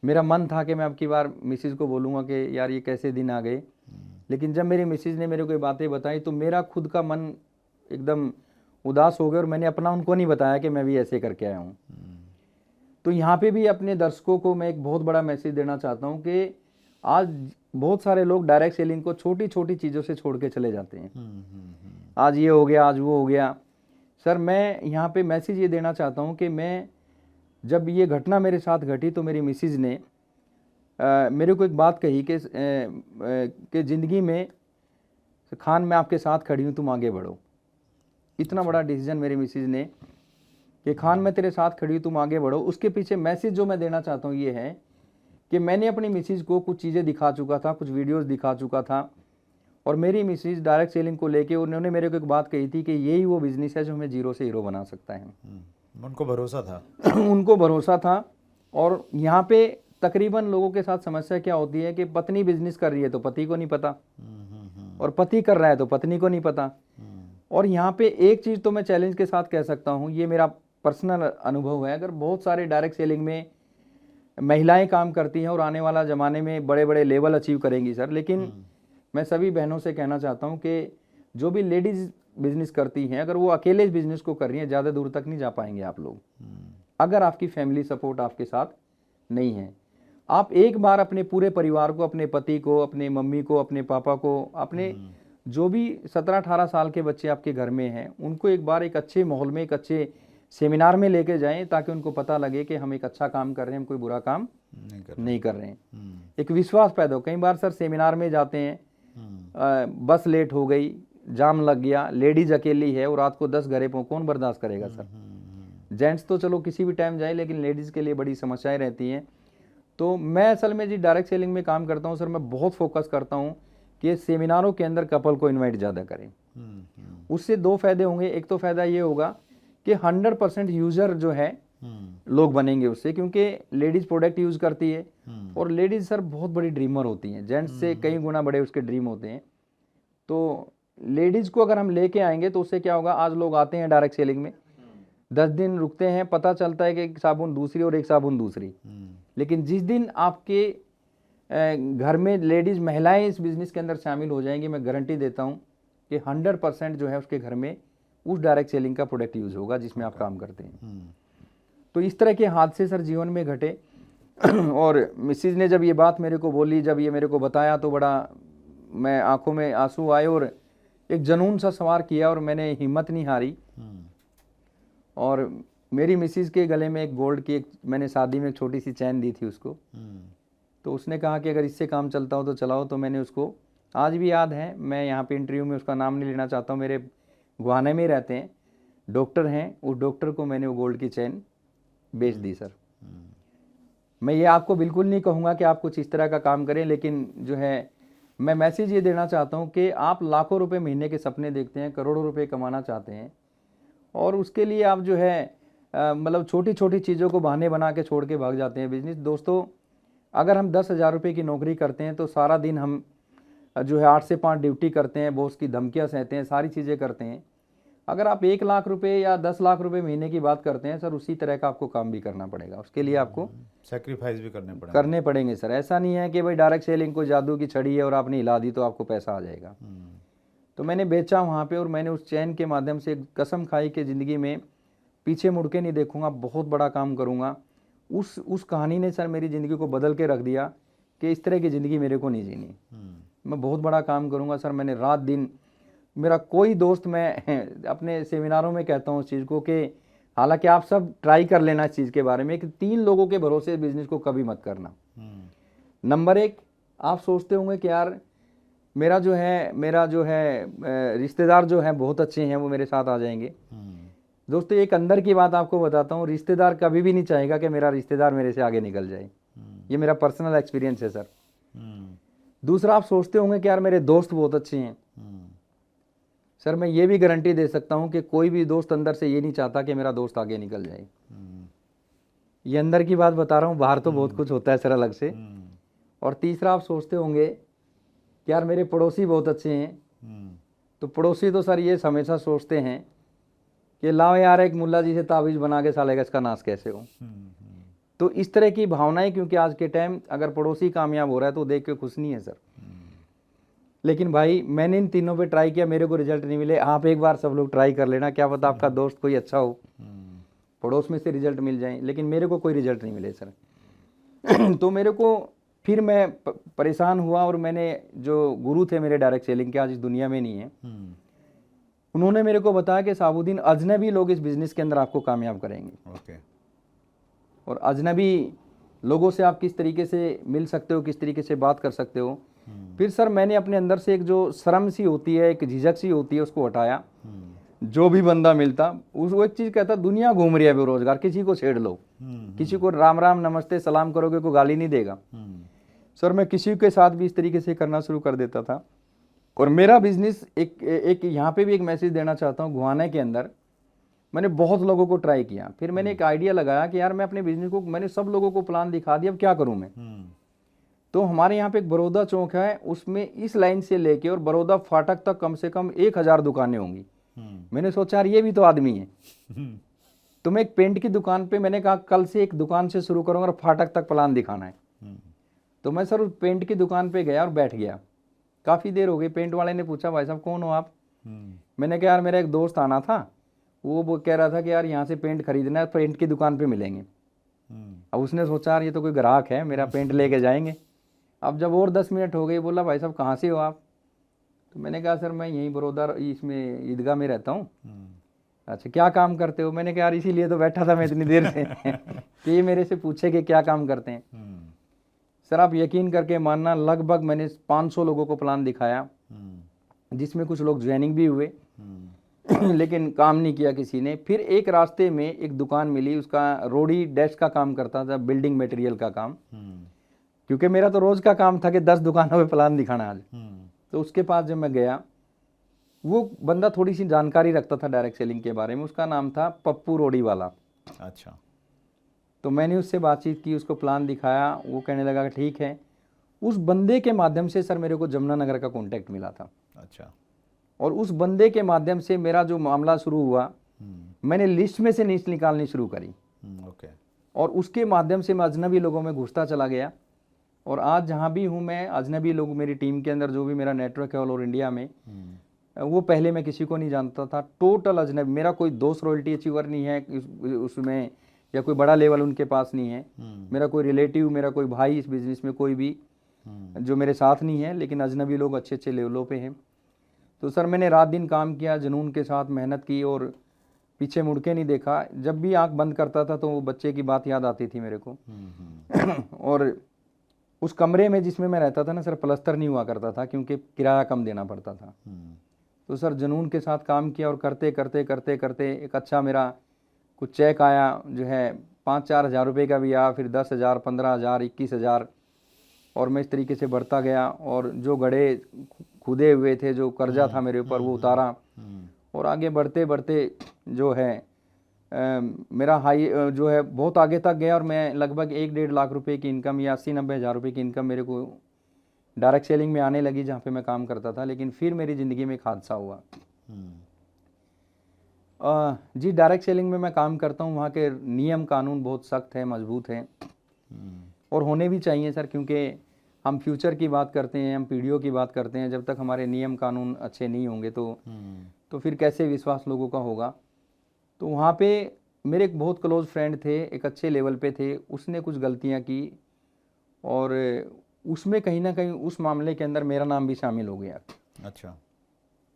मेरा मन था कि मैं अब की बार मिसेज को बोलूँगा कि यार ये कैसे दिन आ गए। लेकिन जब मेरी मिसेज ने मेरे को ये बातें बताई तो मेरा खुद का मन एकदम उदास हो गया और मैंने अपना उनको नहीं बताया कि मैं भी ऐसे करके आया हूँ। तो यहाँ पे भी अपने दर्शकों को मैं एक बहुत बड़ा मैसेज देना चाहता हूँ कि आज बहुत सारे लोग डायरेक्ट सेलिंग को छोटी छोटी चीज़ों से छोड़ के चले जाते हैं। आज ये हो गया, आज वो हो गया। सर मैं यहाँ पे मैसेज ये देना चाहता हूँ कि मैं जब ये घटना मेरे साथ घटी तो मेरी मिसेज ने मेरे को एक बात कही कि ज़िंदगी में खान मैं आपके साथ खड़ी हूँ, तुम आगे बढ़ो। इतना बड़ा डिसीजन मेरी मिसेज ने कि खान मैं तेरे साथ खड़ी हूँ, तुम आगे बढ़ो। उसके पीछे मैसेज जो मैं देना चाहता हूँ ये है कि मैंने अपनी मिसेज को कुछ चीज़ें दिखा चुका था, कुछ वीडियोस दिखा चुका था, और मेरी मिसेज डायरेक्ट सेलिंग को लेके उन्होंने मेरे को एक बात कही थी कि यही वो बिज़नेस है जो हमें जीरो से हीरो बना सकता है। उनको भरोसा था। उनको भरोसा था। और यहाँ पे तकरीबन लोगों के साथ समस्या क्या होती है कि पत्नी बिजनेस कर रही है तो पति को नहीं पता, और पति कर रहा है तो पत्नी को नहीं पता। और यहाँ पे एक चीज़ तो मैं चैलेंज के साथ कह सकता हूँ, ये मेरा पर्सनल अनुभव है, अगर बहुत सारे डायरेक्ट सेलिंग में महिलाएं काम करती हैं और आने वाला ज़माने में बड़े बड़े लेवल अचीव करेंगी सर, लेकिन मैं सभी बहनों से कहना चाहता हूँ कि जो भी लेडीज़ बिजनेस करती हैं, अगर वो अकेले इस बिजनेस को कर रही हैं, ज़्यादा दूर तक नहीं जा पाएंगे आप लोग, अगर आपकी फैमिली सपोर्ट आपके साथ नहीं है। आप एक बार अपने पूरे परिवार को, अपने पति को, अपने मम्मी को, अपने पापा को, अपने जो भी 17-18 साल के बच्चे आपके घर में हैं, उनको एक बार एक अच्छे माहौल में, एक अच्छे सेमिनार में लेके जाएं, ताकि उनको पता लगे कि हम एक अच्छा काम कर रहे हैं, हम कोई बुरा काम नहीं कर रहे हैं। एक विश्वास पैदा हो। कई बार सर सेमिनार में जाते हैं, बस लेट हो गई, जाम लग गया, लेडीज अकेली है और रात को 10 घरे पहुँच, कौन बर्दाश्त करेगा सर। जेंट्स तो चलो किसी भी टाइम जाए, लेकिन लेडीज़ के लिए बड़ी समस्याएं रहती हैं। तो मैं असल में जी डायरेक्ट सेलिंग में काम करता हूँ सर, मैं बहुत फोकस करता हूँ कि सेमिनारों के अंदर कपल को इनवाइट ज़्यादा करें। उससे दो फायदे होंगे। एक तो फायदा ये होगा कि 100% यूज़र जो है लोग बनेंगे उससे, क्योंकि लेडीज़ प्रोडक्ट यूज़ करती है, और लेडीज़ सर बहुत बड़ी ड्रीमर होती हैं, जेंट्स से कई गुना बड़े उसके ड्रीम होते हैं। तो लेडीज़ को अगर हम लेके आएंगे तो उससे क्या होगा, आज लोग आते हैं डायरेक्ट सेलिंग में, 10 दिन रुकते हैं, पता चलता है कि एक साबुन दूसरी और एक साबुन दूसरी। लेकिन जिस दिन आपके घर में लेडीज़ महिलाएं इस बिज़नेस के अंदर शामिल हो जाएंगी, मैं गारंटी देता हूं कि 100% जो है उसके घर में उस डायरेक्ट सेलिंग का प्रोडक्ट यूज़ होगा जिसमें आप काम करते हैं। तो इस तरह के हादसे सर जीवन में घटे। और मिसेज ने जब ये बात मेरे को बोली, जब ये मेरे को बताया, तो बड़ा मैं आंखों में आंसू आए और एक जुनून सा सवार किया, और मैंने हिम्मत नहीं हारी। और मेरी मिसेज के गले में एक गोल्ड की, एक मैंने शादी में एक छोटी सी चैन दी थी उसको, तो उसने कहा कि अगर इससे काम चलता हो तो चलाओ। तो मैंने उसको, आज भी याद है, मैं यहाँ पे इंटरव्यू में उसका नाम नहीं लेना चाहता हूँ, मेरे गुहाने में रहते हैं, डॉक्टर हैं, उस डॉक्टर को मैंने वो गोल्ड की चैन बेच दी सर। मैं ये आपको बिल्कुल नहीं कहूँगा कि आप कुछ इस तरह का काम करें, लेकिन जो है मैं मैसेज ये देना चाहता हूँ कि आप लाखों रुपए महीने के सपने देखते हैं, करोड़ों रुपए कमाना चाहते हैं, और उसके लिए आप जो है मतलब छोटी छोटी चीज़ों को बहाने बना के छोड़ के भाग जाते हैं बिजनेस। दोस्तों, अगर हम 10,000 रुपये की नौकरी करते हैं तो सारा दिन हम जो है 8 से 5 ड्यूटी करते हैं, बॉस की धमकियाँ सहते हैं, सारी चीज़ें करते हैं। अगर आप 1 लाख रुपए या 10 लाख रुपए महीने की बात करते हैं सर, उसी तरह का आपको काम भी करना पड़ेगा, उसके लिए आपको सेक्रीफाइस भी करने पड़ेंगे सर। ऐसा नहीं है कि भाई डायरेक्ट सेलिंग को जादू की छड़ी है और आपने हिला दी तो आपको पैसा आ जाएगा। तो मैंने बेचा वहाँ पे, और मैंने उस चैन के माध्यम से कसम खाई कि ज़िंदगी में पीछे मुड़ के नहीं देखूँगा, बहुत बड़ा काम करूँगा। उस कहानी ने सर मेरी ज़िंदगी को बदल के रख दिया कि इस तरह की ज़िंदगी मेरे को नहीं जीनी, मैं बहुत बड़ा काम करूँगा सर। मैंने रात दिन, मेरा कोई दोस्त, मैं अपने सेमिनारों में कहता हूँ उस चीज़ को कि हालांकि आप सब ट्राई कर लेना इस चीज़ के बारे में कि 3 लोगों के भरोसे बिजनेस को कभी मत करना। नंबर 1, आप सोचते होंगे कि यार मेरा जो है रिश्तेदार जो है बहुत अच्छे हैं, वो मेरे साथ आ जाएंगे। दोस्तों एक अंदर की बात आपको बताता हूँ, रिश्तेदार कभी भी नहीं चाहेगा कि मेरा रिश्तेदार मेरे से आगे निकल जाए। ये मेरा पर्सनल एक्सपीरियंस है सर। दूसरा, आप सोचते होंगे कि यार मेरे दोस्त बहुत अच्छे हैं। सर मैं ये भी गारंटी दे सकता हूँ कि कोई भी दोस्त अंदर से ये नहीं चाहता कि मेरा दोस्त आगे निकल जाए। ये अंदर की बात बता रहा हूँ, बाहर तो बहुत कुछ होता है सर अलग से। और तीसरा, आप सोचते होंगे कि यार मेरे पड़ोसी बहुत अच्छे हैं। तो पड़ोसी तो सर ये हमेशा सोचते हैं कि लाओ यार एक मुल्ला जी से तावीज़ बना के साले का इसका नाश कैसे हो। तो इस तरह की भावनाएं, क्योंकि आज के टाइम अगर पड़ोसी कामयाब हो रहा है तो देख के खुश नहीं है सर। लेकिन भाई मैंने इन तीनों पे ट्राई किया, मेरे को रिजल्ट नहीं मिले। आप एक बार सब लोग ट्राई कर लेना, क्या पता आपका दोस्त कोई अच्छा हो, पड़ोस में से रिजल्ट मिल जाए। लेकिन मेरे को कोई रिजल्ट नहीं मिले सर। तो मेरे को फिर मैं परेशान हुआ, और मैंने जो गुरु थे मेरे डायरेक्ट सेलिंग के, आज इस दुनिया में नहीं है, उन्होंने मेरे को बताया कि साबुद्दीन अजनबी लोग इस बिज़नेस के अंदर आपको कामयाब करेंगे। और अजनबी लोगों से आप किस तरीके से मिल सकते हो, किस तरीके से बात कर सकते हो। फिर सर मैंने अपने अंदर से एक जो शर्म सी होती है, एक झिझक सी होती है, उसको हटाया। जो भी बंदा मिलता वो एक चीज़ कहता, दुनिया घूम रही है बेरोजगार, किसी को छेड़ लो, किसी को राम राम नमस्ते सलाम करोगे कोई गाली नहीं देगा। सर मैं किसी के साथ भी इस तरीके से करना शुरू कर देता था। और मेरा बिजनेस एक यहाँ पे भी एक मैसेज देना चाहता हूँ, गुहाना के अंदर मैंने बहुत लोगों को ट्राई किया। फिर मैंने एक आइडिया लगाया कि यार मैं अपने बिजनेस को, मैंने सब लोगों को प्लान दिखा दिया, अब क्या करूँ मैं। तो हमारे यहाँ पे एक बड़ौदा चौक है, उसमें इस लाइन से लेके और बड़ौदा फाटक तक कम से कम 1000 दुकानें होंगी। मैंने सोचा यार ये भी तो आदमी है। तो मैं एक पेंट की दुकान पे, मैंने कहा कल से एक दुकान से शुरू करूँगा और फाटक तक प्लान दिखाना है। तो मैं सर उस पेंट की दुकान पे गया और बैठ गया। काफ़ी देर हो गई, पेंट वाले ने पूछा भाई साहब कौन हो आप। मैंने कहा यार मेरा एक दोस्त आना था, वो कह रहा था कि यार यहाँ से पेंट खरीदना है, पेंट की दुकान पे मिलेंगे। अब उसने सोचा यार ये तो कोई ग्राहक है, मेरा पेंट लेके जाएंगे। अब जब और 10 मिनट हो गए, बोला भाई साहब कहाँ से हो आप। तो मैंने कहा सर मैं यहीं बड़ौदा इसमें ईदगाह में रहता हूँ। अच्छा क्या काम करते हो। मैंने कहा यार इसीलिए तो बैठा था मैं इतनी देर से कि ये मेरे से पूछे कि क्या काम करते हैं। सर आप यकीन करके मानना, लगभग मैंने 500 लोगों को प्लान दिखाया, जिसमें कुछ लोग ज्वाइनिंग भी हुए लेकिन काम नहीं किया किसी ने। फिर एक रास्ते में एक दुकान मिली, उसका रोडी डेस्क का काम करता था, बिल्डिंग मटेरियल का काम। क्योंकि मेरा तो रोज का काम था कि 10 दुकानों पे प्लान दिखाना आज। तो उसके पास जब मैं गया, वो बंदा थोड़ी सी जानकारी रखता था डायरेक्ट सेलिंग के बारे में, उसका नाम था पप्पू रोडी वाला। अच्छा। तो मैंने उससे बातचीत की, उसको प्लान दिखाया, वो कहने लगा कि ठीक है। उस बंदे के माध्यम से सर मेरे को जमुनानगर का कॉन्टैक्ट मिला था। अच्छा। और उस बंदे के माध्यम से मेरा जो मामला शुरू हुआ, मैंने लिस्ट में से लिस्ट निकालनी शुरू करी। ओके। और उसके माध्यम से मैं अजनबी लोगों में घुसता चला गया। और आज जहाँ भी हूँ मैं, अजनबी लोग मेरी टीम के अंदर, जो भी मेरा नेटवर्क है ऑल ओवर इंडिया में, वो पहले मैं किसी को नहीं जानता था, टोटल अजनबी। मेरा कोई दोस्त रॉयल्टी अचीवर नहीं है उसमें, या कोई बड़ा लेवल उनके पास नहीं है। मेरा कोई रिलेटिव, मेरा कोई भाई इस बिज़नेस में कोई भी जो मेरे साथ नहीं है, लेकिन अजनबी लोग अच्छे अच्छे लेवलों पे हैं। तो सर मैंने रात दिन काम किया, जुनून के साथ मेहनत की, और पीछे मुड़ के नहीं देखा। जब भी आंख बंद करता था तो वो बच्चे की बात याद आती थी मेरे को। और उस कमरे में जिसमें मैं रहता था ना सर, प्लस्तर नहीं हुआ करता था, क्योंकि किराया कम देना पड़ता था। तो सर जुनून के साथ काम किया, और करते करते करते करते एक अच्छा मेरा कुछ चेक आया, जो है 5-4 हज़ार रुपये का भी आया, फिर 10,000, 15,000, 21,000। और मैं इस तरीके से बढ़ता गया, और जो गड्ढे खुदे हुए थे, जो कर्जा था मेरे ऊपर, वो उतारा। और आगे बढ़ते बढ़ते जो है मेरा हाई जो है बहुत आगे तक गया, और मैं लगभग 1-1.5 लाख रुपए की इनकम, या 80-90 हज़ार रुपये की इनकम मेरे को डायरेक्ट सेलिंग में आने लगी, जहाँ पे मैं काम करता था। लेकिन फिर मेरी ज़िंदगी में एक हादसा हुआ। जी, डायरेक्ट सेलिंग में मैं काम करता हूँ, वहाँ के नियम कानून बहुत सख्त है, मजबूत है, और होने भी चाहिए सर, क्योंकि हम फ्यूचर की बात करते हैं, हम पीढ़ियों की बात करते हैं। जब तक हमारे नियम कानून अच्छे नहीं होंगे तो फिर कैसे विश्वास लोगों का होगा। तो वहाँ पे मेरे एक बहुत क्लोज फ्रेंड थे, एक अच्छे लेवल पे थे, उसने कुछ गलतियाँ की, और उसमें कहीं ना कहीं उस मामले के अंदर मेरा नाम भी शामिल हो गया। अच्छा।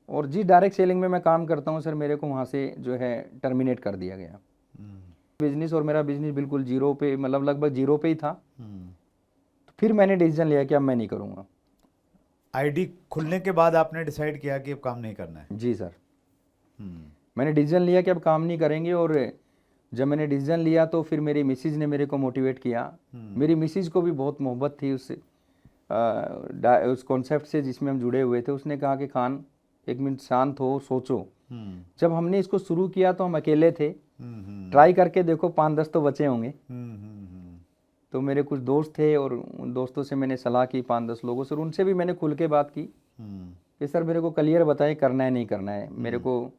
और जी, डायरेक्ट सेलिंग में मैं काम करता हूँ सर, मेरे को वहाँ से जो है टर्मिनेट कर दिया गया। बिजनेस और मेरा बिजनेस बिल्कुल जीरो पे, मतलब लगभग जीरो पे ही था। तो फिर मैंने डिसीजन लिया कि अब मैं नहीं करूँगा। आईडी खुलने के बाद आपने डिसाइड किया कि अब काम नहीं करना है? जी सर, मैंने डिसीजन लिया कि अब काम नहीं करेंगे। और जब मैंने डिसीजन लिया तो फिर मेरी मिसिज ने मेरे को मोटिवेट किया। मेरी मिसिज को भी बहुत मोहब्बत थी उस कॉन्सेप्ट से जिसमें हम जुड़े हुए थे। उसने कहा कि खान, एक मिनट शांत हो, सोचो। जब हमने इसको शुरू किया तो हम अकेले थे, ट्राई करके देखो, 5-10 तो बचे होंगे। तो मेरे कुछ दोस्त थे और उन दोस्तों से मैंने सलाह की, 5-10 लोगों से, और उनसे भी मैंने खुल के बात की कि सर मेरे को क्लियर बताएं करना है नहीं करना है मेरे को।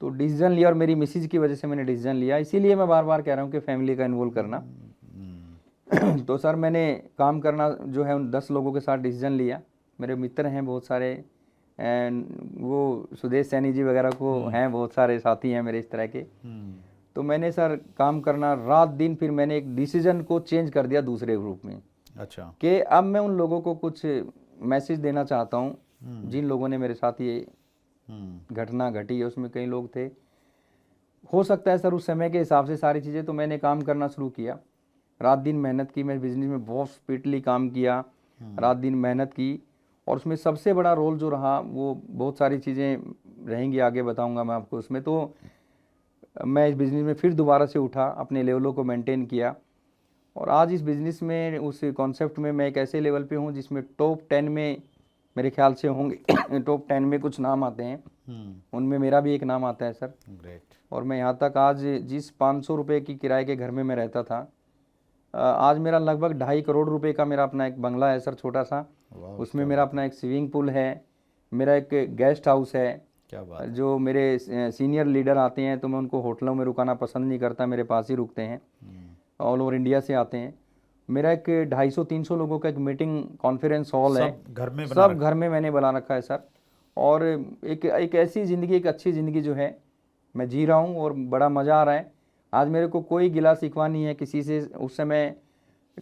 तो डिसीजन लिया, और मेरी मिसेज की वजह से मैंने डिसीजन लिया। इसीलिए मैं बार बार कह रहा हूँ कि फैमिली का इन्वॉल्व करना। तो सर मैंने काम करना जो है उन 10 लोगों के साथ डिसीजन लिया। मेरे मित्र हैं बहुत सारे, वो सुदेश सैनी जी वगैरह को हैं, बहुत सारे साथी हैं मेरे इस तरह के। तो मैंने सर काम करना रात दिन, फिर मैंने एक डिसीजन को चेंज कर दिया दूसरे ग्रुप में। अच्छा। कि अब मैं उन लोगों को कुछ मैसेज देना चाहता हूँ, जिन लोगों ने मेरे साथ ये घटना घटी है, उसमें कई लोग थे। हो सकता है सर उस समय के हिसाब से सारी चीज़ें, तो मैंने काम करना शुरू किया, रात दिन मेहनत की। मैं बिजनेस में बहुत स्पीडली काम किया, रात दिन मेहनत की। और उसमें सबसे बड़ा रोल जो रहा, वो बहुत सारी चीज़ें रहेंगी, आगे बताऊंगा मैं आपको उसमें। तो मैं इस बिज़नेस में फिर दोबारा से उठा, अपने लेवलों को मेंटेन किया, और आज इस बिज़नेस में, उस कॉन्सेप्ट में मैं एक ऐसे लेवल पे हूँ जिसमें टॉप 10 में मेरे ख्याल से होंगे। टॉप 10 में कुछ नाम आते हैं, उनमें मेरा भी एक नाम आता है सर। ग्रेट। और मैं यहाँ तक आज जिस 500 रुपये की किराए के घर में मैं रहता था, आज मेरा लगभग 2.5 करोड़ रुपए का मेरा अपना एक बंगला है सर, छोटा सा। उसमें मेरा अपना एक स्विमिंग पूल है, मेरा एक गेस्ट हाउस है। क्या बात। जो मेरे सीनियर लीडर आते हैं तो मैं उनको होटलों में रुकाना पसंद नहीं करता, मेरे पास ही रुकते हैं। ऑल ओवर इंडिया से आते हैं। मेरा एक 250-300 लोगों का एक मीटिंग कॉन्फ्रेंस हॉल है, सब घर में मैंने बना रखा है सर। और एक ऐसी ज़िंदगी, एक अच्छी ज़िंदगी जो है मैं जी रहा हूँ, और बड़ा मज़ा आ रहा है। आज मेरे को कोई गिला शिकवा नहीं है किसी से। उस समय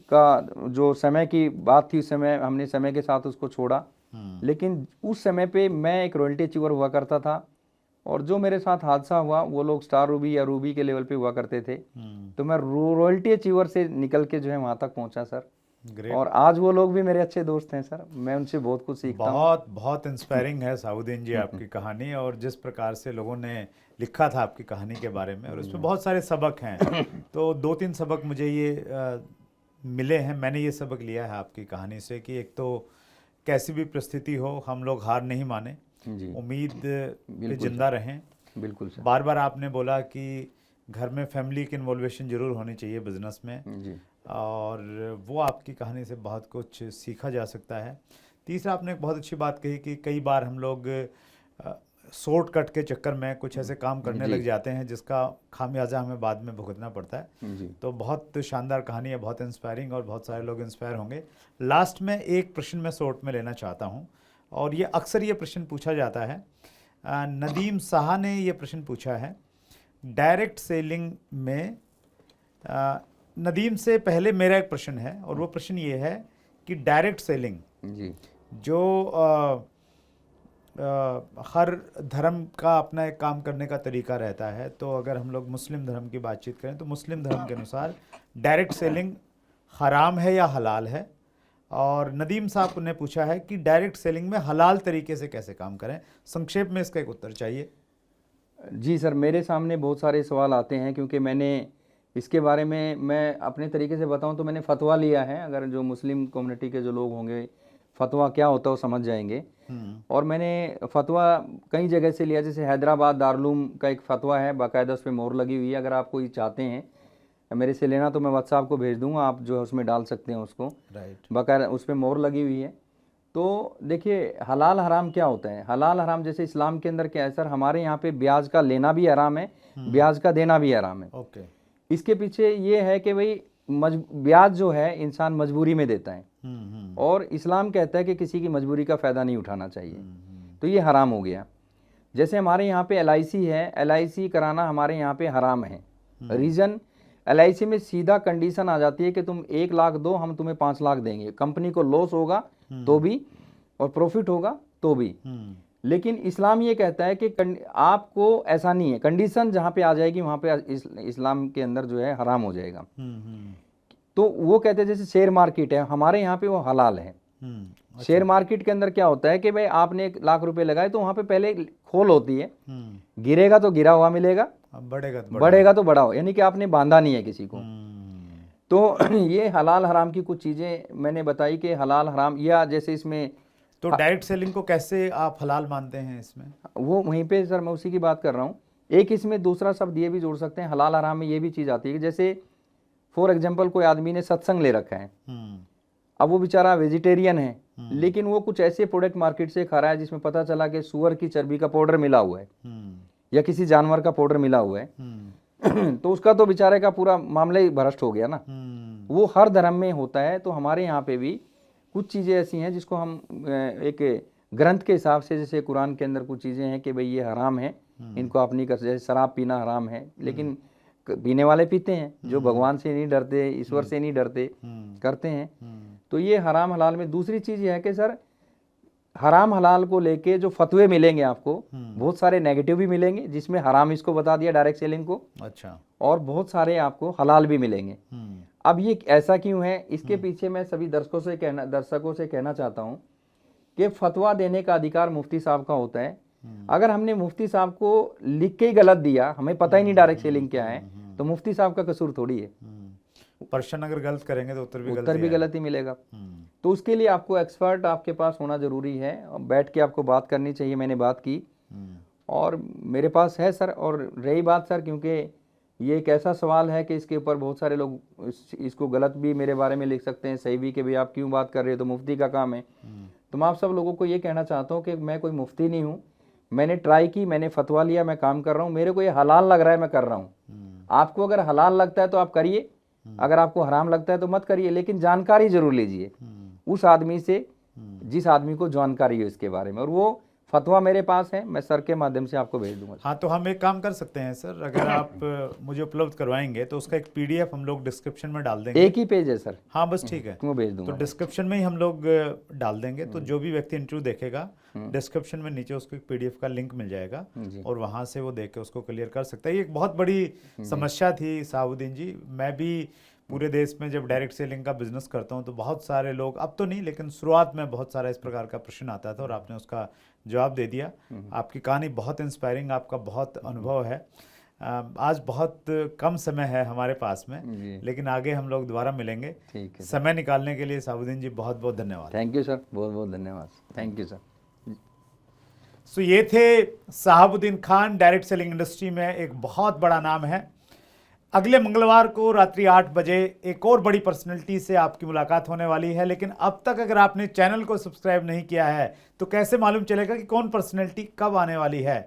का जो समय की बात थी, उस समय हमने समय के साथ उसको छोड़ा, लेकिन उस समय पे मैं एक रॉयल्टी अचीवर हुआ करता था। और जो मेरे साथ हादसा हुआ, वो लोग स्टार रूबी या रूबी के लेवल पे हुआ करते थे। तो मैं रॉयल्टी अचीवर से निकल के जो है वहाँ तक पहुँचा सर। Great. और आज वो लोग भी मेरे अच्छे दोस्त हैं सर, मैं उनसे बहुत कुछ सीखता हूँ। बहुत इंस्पायरिंग है साउद्दीन जी आपकी कहानी, और जिस प्रकार से लोगों ने लिखा था आपकी कहानी के बारे में, और इसमें बहुत सारे सबक हैं। तो 2-3 सबक मुझे ये मिले हैं, मैंने ये सबक लिया है आपकी कहानी से, कि एक तो कैसी भी परिस्थिति हो, हम लोग हार नहीं माने, उम्मीद पे जिंदा रहें। बिल्कुल सर। बार बार आपने बोला कि घर में फैमिली की इन्वॉल्वेशन जरूर होनी चाहिए बिजनेस में जी, और वो आपकी कहानी से बहुत कुछ सीखा जा सकता है। तीसरा, आपने एक बहुत अच्छी बात कही कि कई बार हम लोग शॉर्टकट के चक्कर में कुछ ऐसे काम करने लग जाते हैं जिसका खामियाजा हमें बाद में भुगतना पड़ता है। तो बहुत शानदार कहानी है, बहुत इंस्पायरिंग, और बहुत सारे लोग इंस्पायर होंगे। लास्ट में एक प्रश्न मैं शॉर्ट में लेना चाहता हूँ, और ये अक्सर ये प्रश्न पूछा जाता है। नदीम शाह ने ये प्रश्न पूछा है, डायरेक्ट सेलिंग में नदीम से पहले मेरा एक प्रश्न है, और वो प्रश्न ये है कि डायरेक्ट सेलिंग जो हर धर्म का अपना एक काम करने का तरीका रहता है, तो अगर हम लोग मुस्लिम धर्म की बातचीत करें तो मुस्लिम धर्म के अनुसार डायरेक्ट सेलिंग हराम है या हलाल है। और नदीम साहब ने पूछा है कि डायरेक्ट सेलिंग में हलाल तरीके से कैसे काम करें। संक्षेप में इसका एक उत्तर चाहिए। जी सर, मेरे सामने बहुत सारे सवाल आते हैं, क्योंकि मैंने इसके बारे में, मैं अपने तरीके से बताऊं तो मैंने फतवा लिया है। अगर जो मुस्लिम कम्युनिटी के जो लोग होंगे, फतवा क्या होता है वो समझ जाएंगे। और मैंने फतवा कई जगह से लिया, जैसे हैदराबाद दारुल का एक फतवा है, बाकायदा उस पर मोहर लगी हुई है। अगर आप कोई चाहते हैं मेरे से लेना तो मैं व्हाट्सएप को भेज दूंगा, आप जो है उसमें डाल सकते हैं उसको। बाकायदा उस पर मोहर लगी हुई है। तो देखिए, हलाल हराम क्या होता है। हलाल हराम जैसे इस्लाम के अंदर क्या है सर, हमारे यहाँ पे ब्याज का लेना भी हराम है, ब्याज का देना भी हराम है। इसके पीछे ये है कि भाई ब्याज जो है इंसान मजबूरी में देता है, और इस्लाम कहता है कि किसी की मजबूरी का फ़ायदा नहीं उठाना चाहिए, तो ये हराम हो गया। जैसे हमारे यहाँ पे LIC है, LIC कराना हमारे यहाँ पे हराम है। रीज़न, LIC में सीधा कंडीशन आ जाती है कि तुम 1 लाख दो, हम तुम्हें 5 लाख देंगे। कंपनी को लॉस होगा तो भी और प्रॉफिट होगा तो भी। लेकिन इस्लाम ये कहता है कि आपको ऐसा नहीं है, कंडीशन जहाँ पे आ जाएगी वहाँ पे इस्लाम के अंदर जो है हराम हो जाएगा। तो वो कहते हैं जैसे शेयर मार्केट है, हमारे यहाँ पे वो हलाल है। शेयर मार्केट के अंदर क्या होता है कि भाई आपने 1 लाख रुपए लगाए तो वहाँ पे पहले खोल होती है, गिरेगा तो गिरा हुआ मिलेगा, बढ़ेगा तो बढ़ा हुआ, यानी कि आपने बांधा नहीं है किसी को। तो ये हलाल हराम की कुछ चीज़ें मैंने बताई कि हलाल हराम, या जैसे इसमें तो डायरेक्ट सेलिंग को कैसे आप हलाल मानते हैं इसमें? वो वहीं पे सर मैं उसी की बात कर रहा हूँ। एक इसमें दूसरा शब्द ये भी जोड़ सकते हैं, हलाल हराम में ये भी चीज़ आती है कि जैसे फॉर एग्जांपल कोई आदमी ने सत्संग ले रखा है, अब वो बेचारा वेजिटेरियन है, लेकिन वो कुछ ऐसे प्रोडक्ट मार्केट से खा रहा है जिसमें पता चला कि सुअर की चर्बी का पाउडर मिला हुआ है या किसी जानवर का पाउडर मिला हुआ है तो उसका तो बेचारे का पूरा मामला ही भ्रष्ट हो गया ना। वो हर धर्म में होता है। तो हमारे यहाँ पे भी कुछ चीज़ें ऐसी हैं जिसको हम एक ग्रंथ के हिसाब से, जैसे कुरान के अंदर कुछ चीज़ें हैं कि भाई ये हराम है, इनको आप नहीं कर सकते। जैसे शराब पीना हराम है, लेकिन पीने वाले पीते हैं, जो भगवान से नहीं डरते, ईश्वर से नहीं डरते, करते हैं। तो ये हराम हलाल में दूसरी चीज़ ये है कि सर हराम हलाल को लेके जो फतवे मिलेंगे आपको, बहुत सारे नेगेटिव भी मिलेंगे जिसमें हराम इसको बता दिया डायरेक्ट सेलिंग को, अच्छा, और बहुत सारे आपको हलाल भी मिलेंगे। अब ये ऐसा क्यों है, इसके पीछे मैं सभी दर्शकों से कहना चाहता हूँ कि फतवा देने का अधिकार मुफ्ती साहब का होता है। अगर हमने मुफ्ती साहब को लिख के ही गलत दिया, हमें पता ही नहीं डायरेक्ट सेलिंग क्या है, तो मुफ्ती साहब का कसूर थोड़ी है। प्रश्न अगर गलत करेंगे तो उत्तर भी गलत ही मिलेगा। तो उसके लिए आपको एक्सपर्ट आपके पास होना जरूरी है, बैठ के आपको बात करनी चाहिए। मैंने बात की और मेरे पास है सर। और रही बात सर, क्योंकि ये एक ऐसा सवाल है कि इसके ऊपर बहुत सारे लोग इसको गलत भी मेरे बारे में लिख सकते हैं, सही भी, कि भाई आप क्यों बात कर रहे हो, तो मुफ्ती का काम है। तो मैं आप सब लोगों को ये कहना चाहता हूँ कि मैं कोई मुफ्ती नहीं हूँ। मैंने ट्राई की, मैंने फतवा लिया, मैं काम कर रहा हूँ, मेरे को ये हलाल लग रहा है, मैं कर रहा हूँ। आपको अगर हलाल लगता है तो आप करिए, अगर आपको हराम लगता है तो मत करिए, लेकिन जानकारी जरूर लीजिए उस आदमी से जिस आदमी को जानकारी है इसके बारे में। और वो फतवा मेरे पास है, मैं सर के माध्यम से आपको भेज दूंगा। हाँ, तो हम एक काम कर सकते हैं सर, अगर आप मुझे उपलब्ध करवाएंगे तो उसका एक पीडीएफ हम लोग डिस्क्रिप्शन में डाल देंगे। एक ही पेज है सर? हाँ बस ठीक है, वो भेज दूंगा। तो डिस्क्रिप्शन में ही हम लोग डाल देंगे। तो जो भी व्यक्ति इंटरव्यू देखेगा, डिस्क्रिप्शन में नीचे उसको एक पीडीएफ का लिंक मिल जाएगा और वहाँ से वो देख के उसको क्लियर कर सकता है। ये एक बहुत बड़ी समस्या थी साहुद्दीन जी। मैं भी पूरे देश में जब डायरेक्ट सेलिंग का बिजनेस करता हूं तो बहुत सारे लोग, अब तो नहीं लेकिन शुरुआत में बहुत सारा इस प्रकार का प्रश्न आता था और आपने उसका जवाब दे दिया। आपकी कहानी बहुत इंस्पायरिंग, आपका बहुत अनुभव है। आज बहुत कम समय है हमारे पास में, लेकिन आगे हम लोग दोबारा मिलेंगे। समय निकालने के लिए साहुद्दीन जी बहुत बहुत धन्यवाद। थैंक यू सर, बहुत बहुत धन्यवाद। Thank you sir. सो ये थे Shahabuddin Khan, direct selling industry में एक बहुत बड़ा नाम है। अगले मंगलवार को रात्रि 8 बजे एक और बड़ी पर्सनैलिटी से आपकी मुलाकात होने वाली है। लेकिन अब तक अगर आपने चैनल को सब्सक्राइब नहीं किया है तो कैसे मालूम चलेगा कि कौन पर्सनैलिटी कब आने वाली है।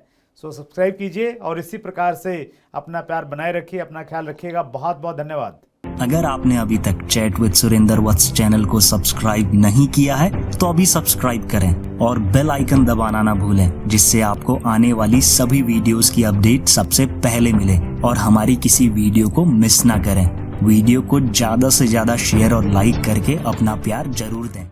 सो सब्सक्राइब कीजिए और इसी प्रकार से अपना प्यार बनाए रखिए, अपना ख्याल रखिएगा। बहुत बहुत धन्यवाद। अगर आपने अभी तक chat with Surendra Vats channel को सब्सक्राइब नहीं किया है तो अभी सब्सक्राइब करें और बेल आइकन दबाना ना भूलें, जिससे आपको आने वाली सभी वीडियोस की अपडेट सबसे पहले मिले और हमारी किसी वीडियो को मिस ना करें। वीडियो को ज्यादा से ज्यादा शेयर और लाइक करके अपना प्यार जरूर दें।